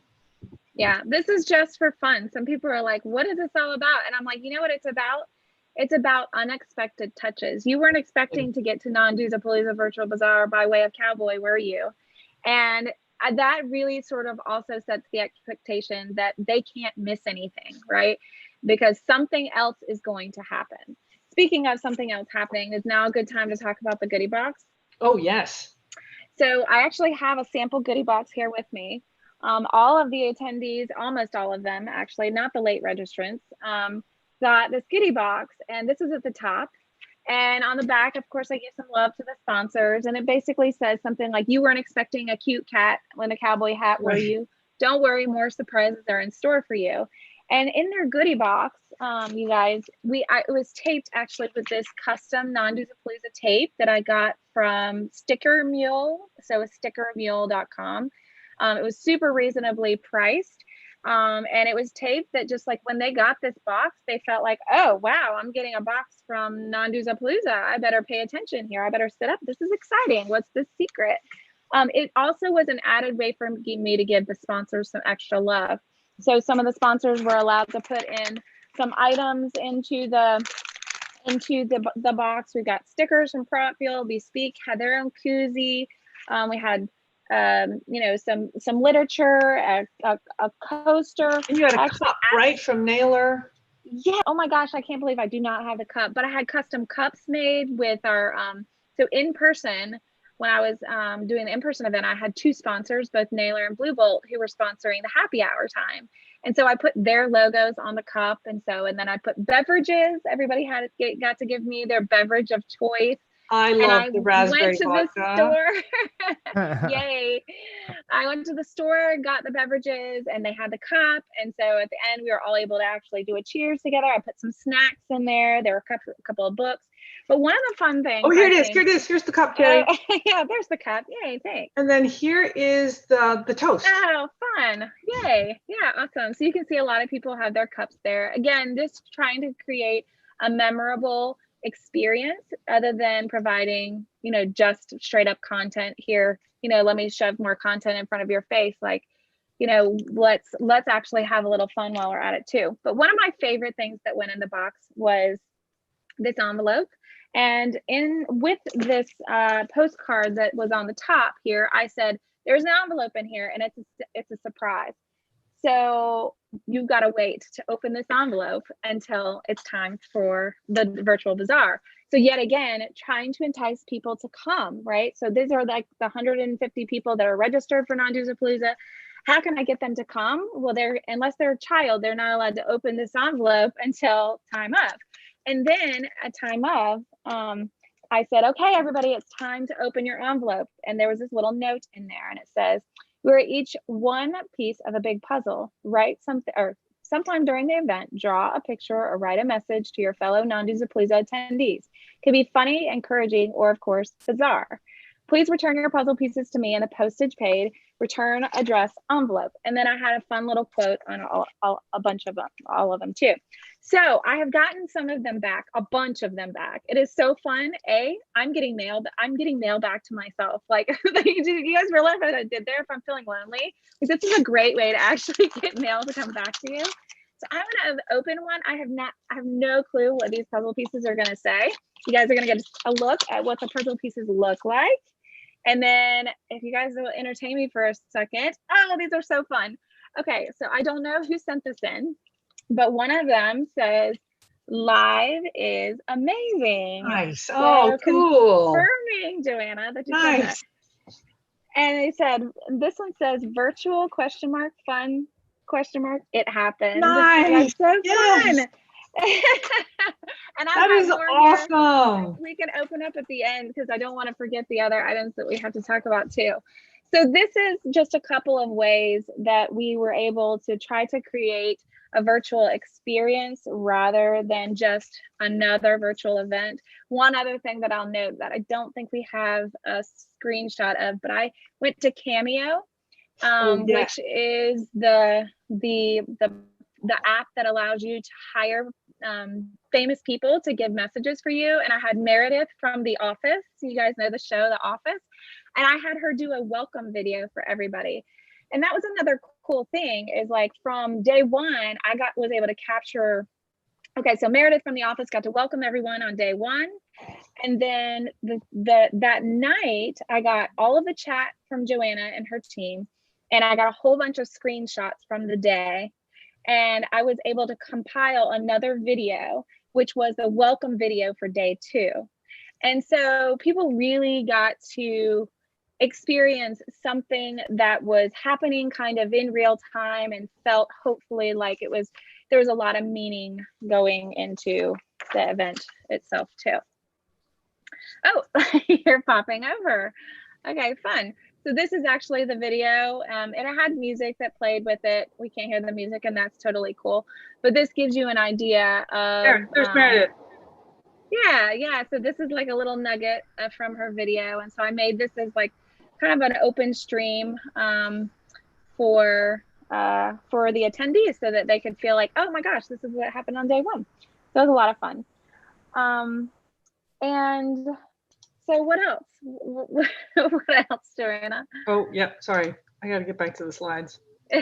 Yeah, this is just for fun. Some people are like, what is this all about? And I'm like, you know what it's about? It's about unexpected touches. You weren't expecting to get to Dues-a-Palooza Virtual Bazaar by way of Cowboy, were you? And that really sort of also sets the expectation that they can't miss anything, right? Because something else is going to happen. Speaking of something else happening, is now a good time to talk about the goodie box? Oh, yes. So I actually have a sample goodie box here with me. All of the attendees, almost all of them, actually, not the late registrants, got this goodie box, and this is at the top. And on the back, of course, I give some love to the sponsors, and it basically says something like, you weren't expecting a cute cat in a cowboy hat, were you? Don't worry, more surprises are in store for you. And in their goodie box, you guys, it was taped actually with this custom Dues-a-Palooza tape that I got from Sticker Mule, so it's stickermule.com. It was super reasonably priced. And it was taped that just like when they got this box, they felt like, oh, wow, I'm getting a box from Dues-a-Palooza. I better pay attention here. I better sit up. This is exciting. What's the secret? It also was an added way for me to give the sponsors some extra love. So some of the sponsors were allowed to put in some items into the box. We've got stickers from Propfield. BeSpeake had their own koozie. We had some literature, a coaster. And you had a cup, right, from Naylor? Yeah. Oh my gosh, I can't believe I do not have the cup, but I had custom cups made with our, so in person, when I was doing the in-person event, I had two sponsors, both Naylor and Blue Bolt, who were sponsoring the happy hour time. And so I put their logos on the cup. And then I put beverages. Everybody got to give me their beverage of choice. I love the raspberry vodka. The store. Yay. I went to the store, got the beverages, and they had the cup. And so at the end, we were all able to actually do a cheers together. I put some snacks in there. There were a couple of books. But one of the fun things. Oh, here it is. Here it is. Here's the cup, Teri. Yeah, there's the cup. Yay, thanks. And then here is the toast. Oh, fun. Yay. Yeah, awesome. So you can see a lot of people have their cups there. Again, just trying to create a memorable experience other than providing, just straight up content here. Let me shove more content in front of your face. Like, let's actually have a little fun while we're at it too. But one of my favorite things that went in the box was this envelope. And with this postcard that was on the top here, I said, there's an envelope in here and it's a surprise. So you've got to wait to open this envelope until it's time for the virtual bazaar. So yet again, trying to entice people to come, right? So these are like the 150 people that are registered for Dues-a-Palooza. How can I get them to come? Well, unless they're a child, they're not allowed to open this envelope until time of. And then at time of, I said, okay, everybody, it's time to open your envelope. And there was this little note in there and it says, we're each one piece of a big puzzle. Write something, or sometime during the event, draw a picture or write a message to your fellow Dues-a-Palooza attendees. Could be funny, encouraging, or of course, bizarre. Please return your puzzle pieces to me in a postage paid return address envelope. And then I had a fun little quote on a bunch of them, all of them too. So I have gotten some of them back, a bunch of them back. It is so fun. I'm getting mail back to myself. Like you guys realize what I did there if I'm feeling lonely? Like, this is a great way to actually get mail to come back to you. So I'm gonna open one. I have no clue what these puzzle pieces are gonna say. You guys are gonna get a look at what the puzzle pieces look like. And then if you guys will entertain me for a second. Oh, these are so fun. Okay, so I don't know who sent this in, but one of them says, live is amazing. Nice. Oh, so cool. Confirming, Joanna, that you said that. And they said, this one says virtual ? Fun ? Question mark. It happened. Nice. That's so Yes. fun. And I've That got is more here. awesome. We can open up at the end because I don't want to forget the other items that we have to talk about too. So this is just a couple of ways that we were able to try to create a virtual experience rather than just another virtual event. One other thing that I'll note that I don't think we have a screenshot of, but I went to Cameo, which is the app that allows you to hire famous people to give messages for you. And I had Meredith from The Office. You guys know the show, The Office. And I had her do a welcome video for everybody. And that was another cool thing is like from day one, I was able to capture, okay, so Meredith from The Office got to welcome everyone on day one. And then that night, I got all of the chat from Joanna and her team. And I got a whole bunch of screenshots from the day. And I was able to compile another video, which was the welcome video for day 2. And so people really got to experience something that was happening kind of in real time and felt hopefully like there was a lot of meaning going into the event itself too. Oh, you're popping over. Okay, fun. So this is actually the video, and it had music that played with it. We can't hear the music, and that's totally cool. But this gives you an idea of. There's Meredith. Yeah. So this is like a little nugget from her video, and so I made this as like kind of an open stream for the attendees, so that they could feel like, oh my gosh, this is what happened on day 1. So it was a lot of fun. And so what else? What else, Joanna? Oh, yeah, sorry. I got to get back to the slides. Do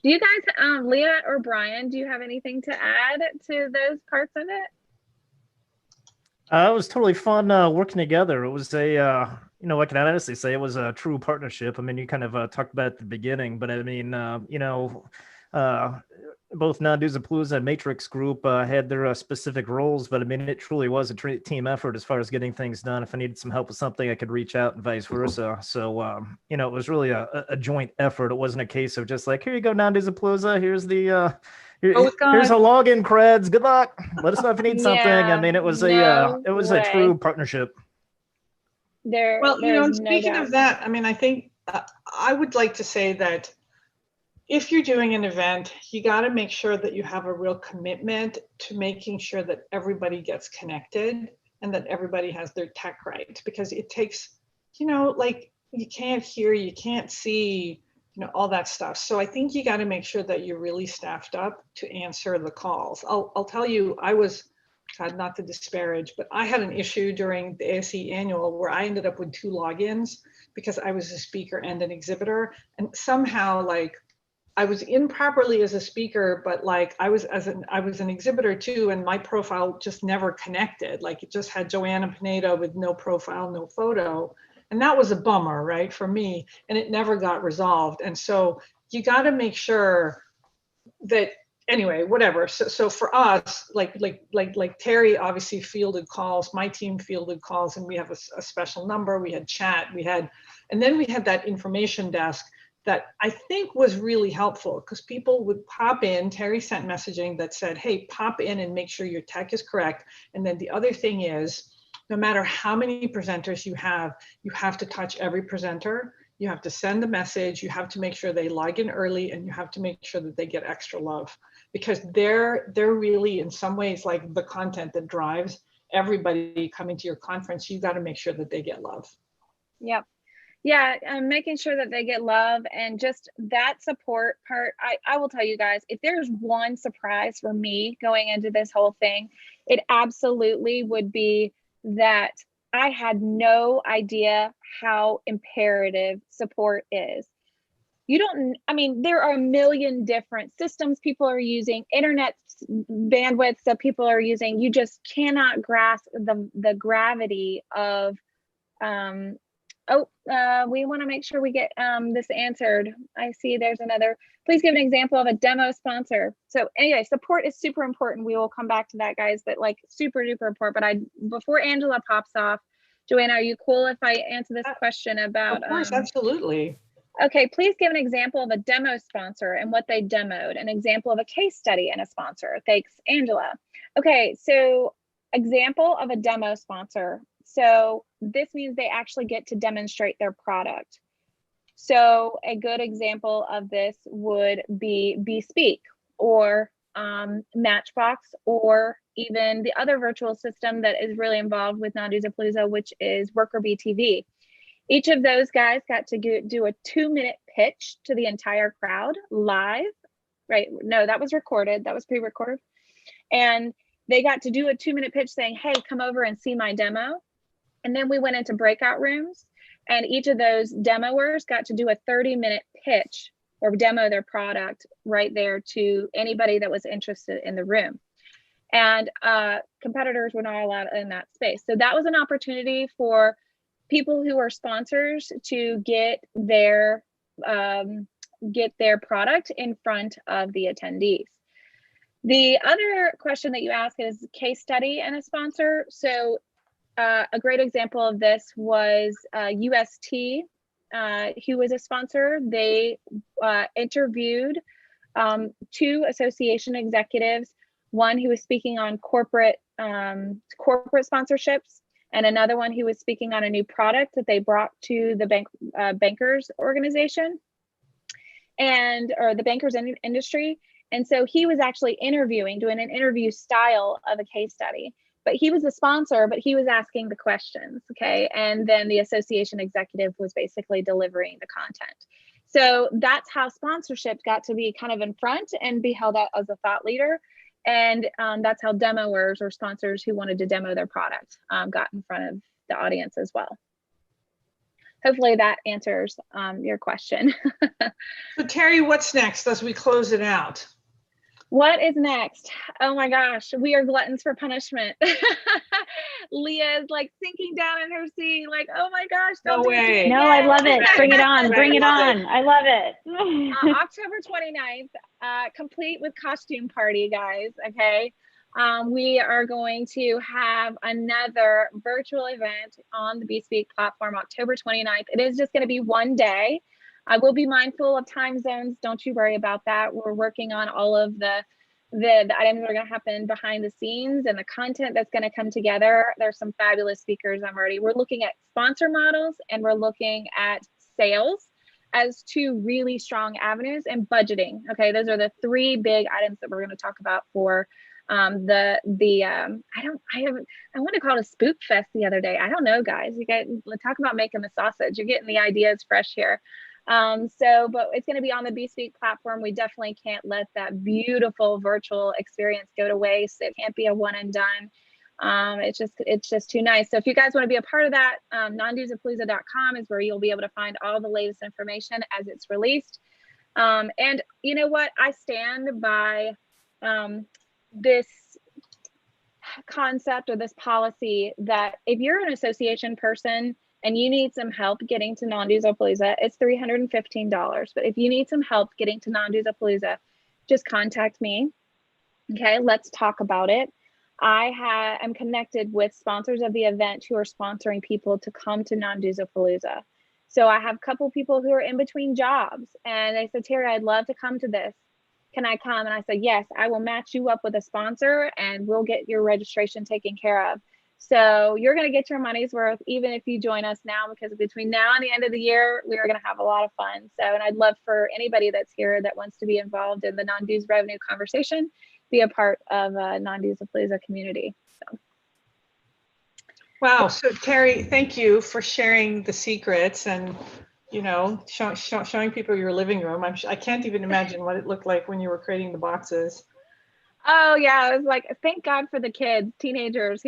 you guys, Leah or Brian, do you have anything to add to those parts of it? It was totally fun working together. It was I can honestly say it was a true partnership. I mean, you kind of talked about it at the beginning, but I mean, both Dues-a-Palooza and Matrix Group had their specific roles, but I mean, it truly was a team effort as far as getting things done. If I needed some help with something, I could reach out and vice versa. So, it was really a joint effort. It wasn't a case of just like, here you go, Dues-a-Palooza. Here's the here's a login creds. Good luck. Let us know if you need something. I mean, it was a true partnership. Speaking of that, I mean, I think I would like to say that if you're doing an event, you got to make sure that you have a real commitment to making sure that everybody gets connected and that everybody has their tech right, because it takes, like you can't hear, you can't see, all that stuff. So I think you got to make sure that you're really staffed up to answer the calls. I'll tell you, not to disparage, but I had an issue during the ASE annual where I ended up with 2 logins because I was a speaker and an exhibitor, and somehow I was in properly as a speaker, but I was an exhibitor too, and my profile just never connected. Like it just had Joanna Pineda with no profile, no photo. And that was a bummer, right, for me, and it never got resolved. And so you got to make sure that, anyway, whatever. So for us, like Teri obviously fielded calls, my team fielded calls, and we have a special number, we had chat, and then we had that information desk that I think was really helpful because people would pop in. Teri sent messaging that said, hey, pop in and make sure your tech is correct. And then the other thing is, no matter how many presenters you have to touch every presenter. You have to send the message. You have to make sure they log in early, and you have to make sure that they get extra love, because they're really, in some ways, like the content that drives everybody coming to your conference. You got to make sure that they get love. Yep. Yeah, and making sure that they get love and just that support part. I will tell you guys, if there's one surprise for me going into this whole thing, it absolutely would be that I had no idea how imperative support is. There are a million different systems people are using, internet bandwidth that people are using. You just cannot grasp the gravity of we want to make sure we get this answered. I see there's another. Please give an example of a demo sponsor. So anyway, support is super important. We will come back to that, guys, but super duper important. But before Angela pops off, Joanna, are you cool if I answer this question about? Of course, absolutely. Okay, please give an example of a demo sponsor and what they demoed, an example of a case study and a sponsor. Thanks, Angela. Okay, so example of a demo sponsor. So this means they actually get to demonstrate their product. So a good example of this would be BeSpeake or Matchbox, or even the other virtual system that is really involved with Non-Dues-a-Palooza, which is Worker BTV. Each of those guys got to do a 2-minute pitch to the entire crowd live, right? No, that was recorded, that was pre-recorded. And they got to do a 2-minute pitch saying, hey, come over and see my demo. And then we went into breakout rooms, and each of those demoers got to do a 30-minute pitch or demo their product right there to anybody that was interested in the room. And competitors were not allowed in that space. So that was an opportunity for people who are sponsors to get their product in front of the attendees. The other question that you ask is case study and a sponsor. So a great example of this was UST, who was a sponsor. They interviewed 2 association executives, one who was speaking on corporate sponsorships, and another one who was speaking on a new product that they brought to the bankers organization or the bankers industry. And so he was actually doing an interview style of a case study, but he was the sponsor, but he was asking the questions, okay? And then the association executive was basically delivering the content. So that's how sponsorship got to be kind of in front and be held out as a thought leader. And that's how demoers or sponsors who wanted to demo their product got in front of the audience as well. Hopefully that answers your question. So Teri, what's next as we close it out? What is next? Oh my gosh, we are gluttons for punishment. Leah's like sinking down in her seat, like, oh my gosh, No way. No, I love it. Bring it on. Bring it on. I love it. October 29th, complete with costume party, guys. Okay. We are going to have another virtual event on the BeSpeake platform, October 29th. It is just going to be one day. I will be mindful of time zones. Don't you worry about that. We're working on all of the items that are going to happen behind the scenes and the content that's going to come together. There's some fabulous speakers. We're looking at sponsor models, and we're looking at sales as 2 really strong avenues, and budgeting. Okay, those are the 3 big items that we're going to talk about for I want to call it a spook fest the other day. I don't know, guys. Let's talk about making the sausage. You're getting the ideas fresh here. But it's going to be on the BeSpeake platform. We definitely can't let that beautiful virtual experience go to waste. It can't be a one and done. It's just too nice. So if you guys want to be a part of that, nondues-a-palooza.com is where you'll be able to find all the latest information as it's released. And you know what? I stand by this concept or this policy that if you're an association person and you need some help getting to Non-Dues-a-Palooza, it's $315. But if you need some help getting to Non-Dues-a-Palooza, just contact me. Okay, let's talk about it. I am connected with sponsors of the event who are sponsoring people to come to Non-Dues-a-Palooza. So I have a couple people who are in between jobs, and they said, Teri, I'd love to come to this. Can I come? And I said, yes, I will match you up with a sponsor and we'll get your registration taken care of. So you're going to get your money's worth, even if you join us now, because between now and the end of the year, we are going to have a lot of fun. So, and I'd love for anybody that's here that wants to be involved in the non-dues revenue conversation, be a part of a Non-Dues-a-Palooza community. So. Wow. So Teri, thank you for sharing the secrets and, you know, showing people your living room. I can't even imagine what it looked like when you were creating the boxes. Oh yeah, I was like, thank God for the kids, teenagers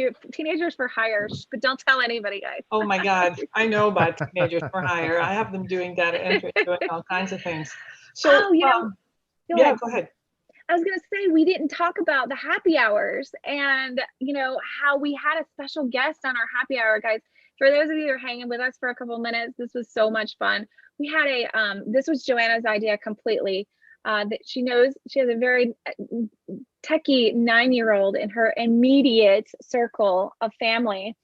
for hire, but don't tell anybody, guys. Oh my God, I know about teenagers for hire. I have them doing data entry, doing all kinds of things. So, go ahead. I was gonna say, we didn't talk about the happy hours and, you know, how we had a special guest on our happy hour, guys. For those of you that are hanging with us for a couple minutes, this was so much fun. We had this was Joanna's idea completely. That she has a very techie 9-year-old in her immediate circle of family.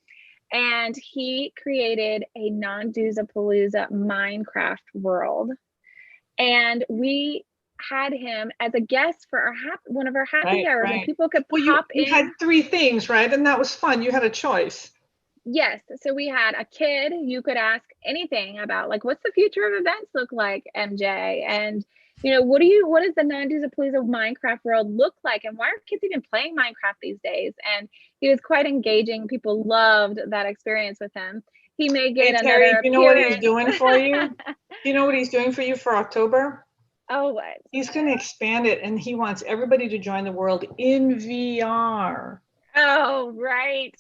and he created a non-Dues-a-Palooza Minecraft world. And we had him as a guest for our one of our happy hours, and people could pop in. You had 3 themes, right? And that was fun. You had a choice. Yes. So we had a kid. You could ask anything about, like, what's the future of events look like, MJ? And, you know, what does the non-Dues-a-Palooza Minecraft world look like? And why are kids even playing Minecraft these days? And he was quite engaging. People loved that experience with him. He may get another Teri, you know what he's doing for you? You know what he's doing for you for October? Oh, what? He's going to expand it, and he wants everybody to join the world in VR. Oh, right.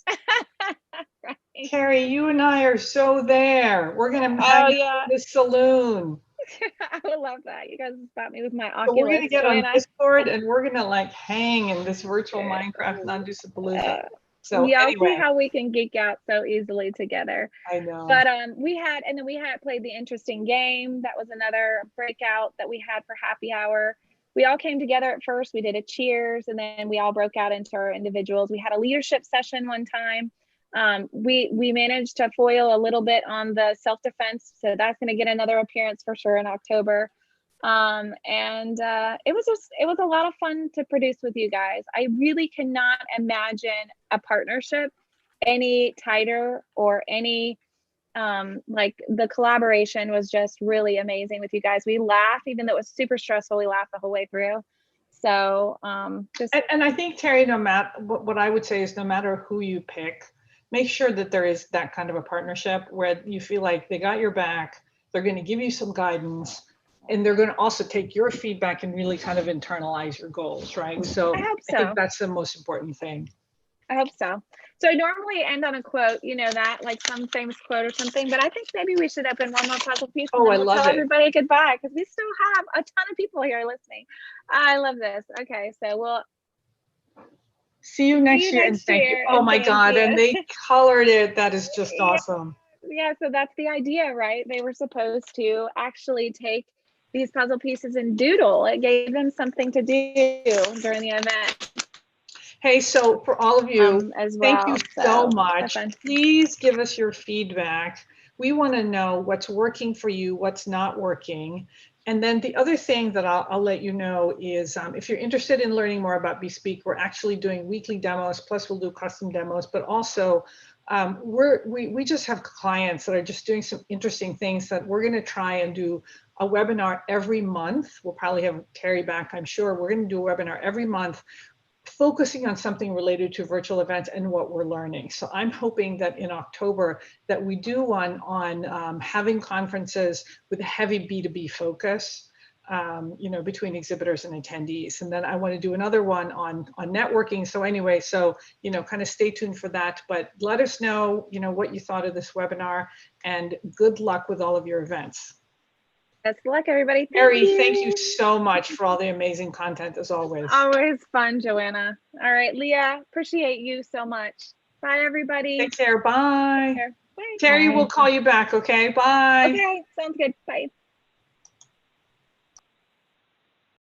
Right. Teri, you and I are so there. We're going to hang out in the saloon. I would love that. You guys spot me with my Oculus. So we're going to get on Discord, and we're going to like hang in this virtual Minecraft non-Dues-a-Palooza. So yeah, anyway. I'll see how we can geek out so easily together. I know. But we had played the interesting game. That was another breakout that we had for happy hour. We all came together at first. We did a cheers, and then we all broke out into our individuals. We had a leadership session one time. We managed to foil a little bit on the self-defense, so that's going to get another appearance for sure in October. It was a lot of fun to produce with you guys. I really cannot imagine a partnership any tighter, or any like, the collaboration was just really amazing with you guys. We laughed, even though it was super stressful. We laughed the whole way through. So and I think, Teri, no matter what I would say is, no matter who you pick, make sure that there is that kind of a partnership where you feel like they got your back, they're going to give you some guidance, and they're going to also take your feedback and really kind of internalize your goals, right? So I think that's the most important thing. I hope so. So I normally end on a quote, you know, that, like some famous quote or something, but I think maybe we should open one more puzzle piece. And then we'll tell everybody goodbye, because we still have a ton of people here listening. I love this. Okay, so we'll see you next year, and thank you. Oh my God, and they colored it. That is just awesome. Yeah, so that's the idea, right? They were supposed to actually take these puzzle pieces and doodle. It gave them something to do during the event. Hey, so for all of you, as well, thank you so much. Please give us your feedback. We want to know what's working for you, what's not working. And then the other thing that I'll let you know is, if you're interested in learning more about BeSpeake, we're actually doing weekly demos, plus we'll do custom demos, but also we just have clients that are just doing some interesting things that we're going to try and do a webinar every month. We'll probably have Teri back, I'm sure. We're going to do a webinar every month, focusing on something related to virtual events and what we're learning. So I'm hoping that in October that we do one on having conferences with a heavy B2B focus, you know, between exhibitors and attendees. And then I want to do another one on networking. So anyway, so, you know, kind of stay tuned for that, but let us know, you know, what you thought of this webinar, and good luck with all of your events. Best of luck, everybody. Teri, thank you so much for all the amazing content, as always. Always fun, Joanna. All right, Leah, appreciate you so much. Bye, everybody. Take care. Bye. Take care. Bye. Teri, we'll call you back, okay? Bye. Okay, sounds good. Bye.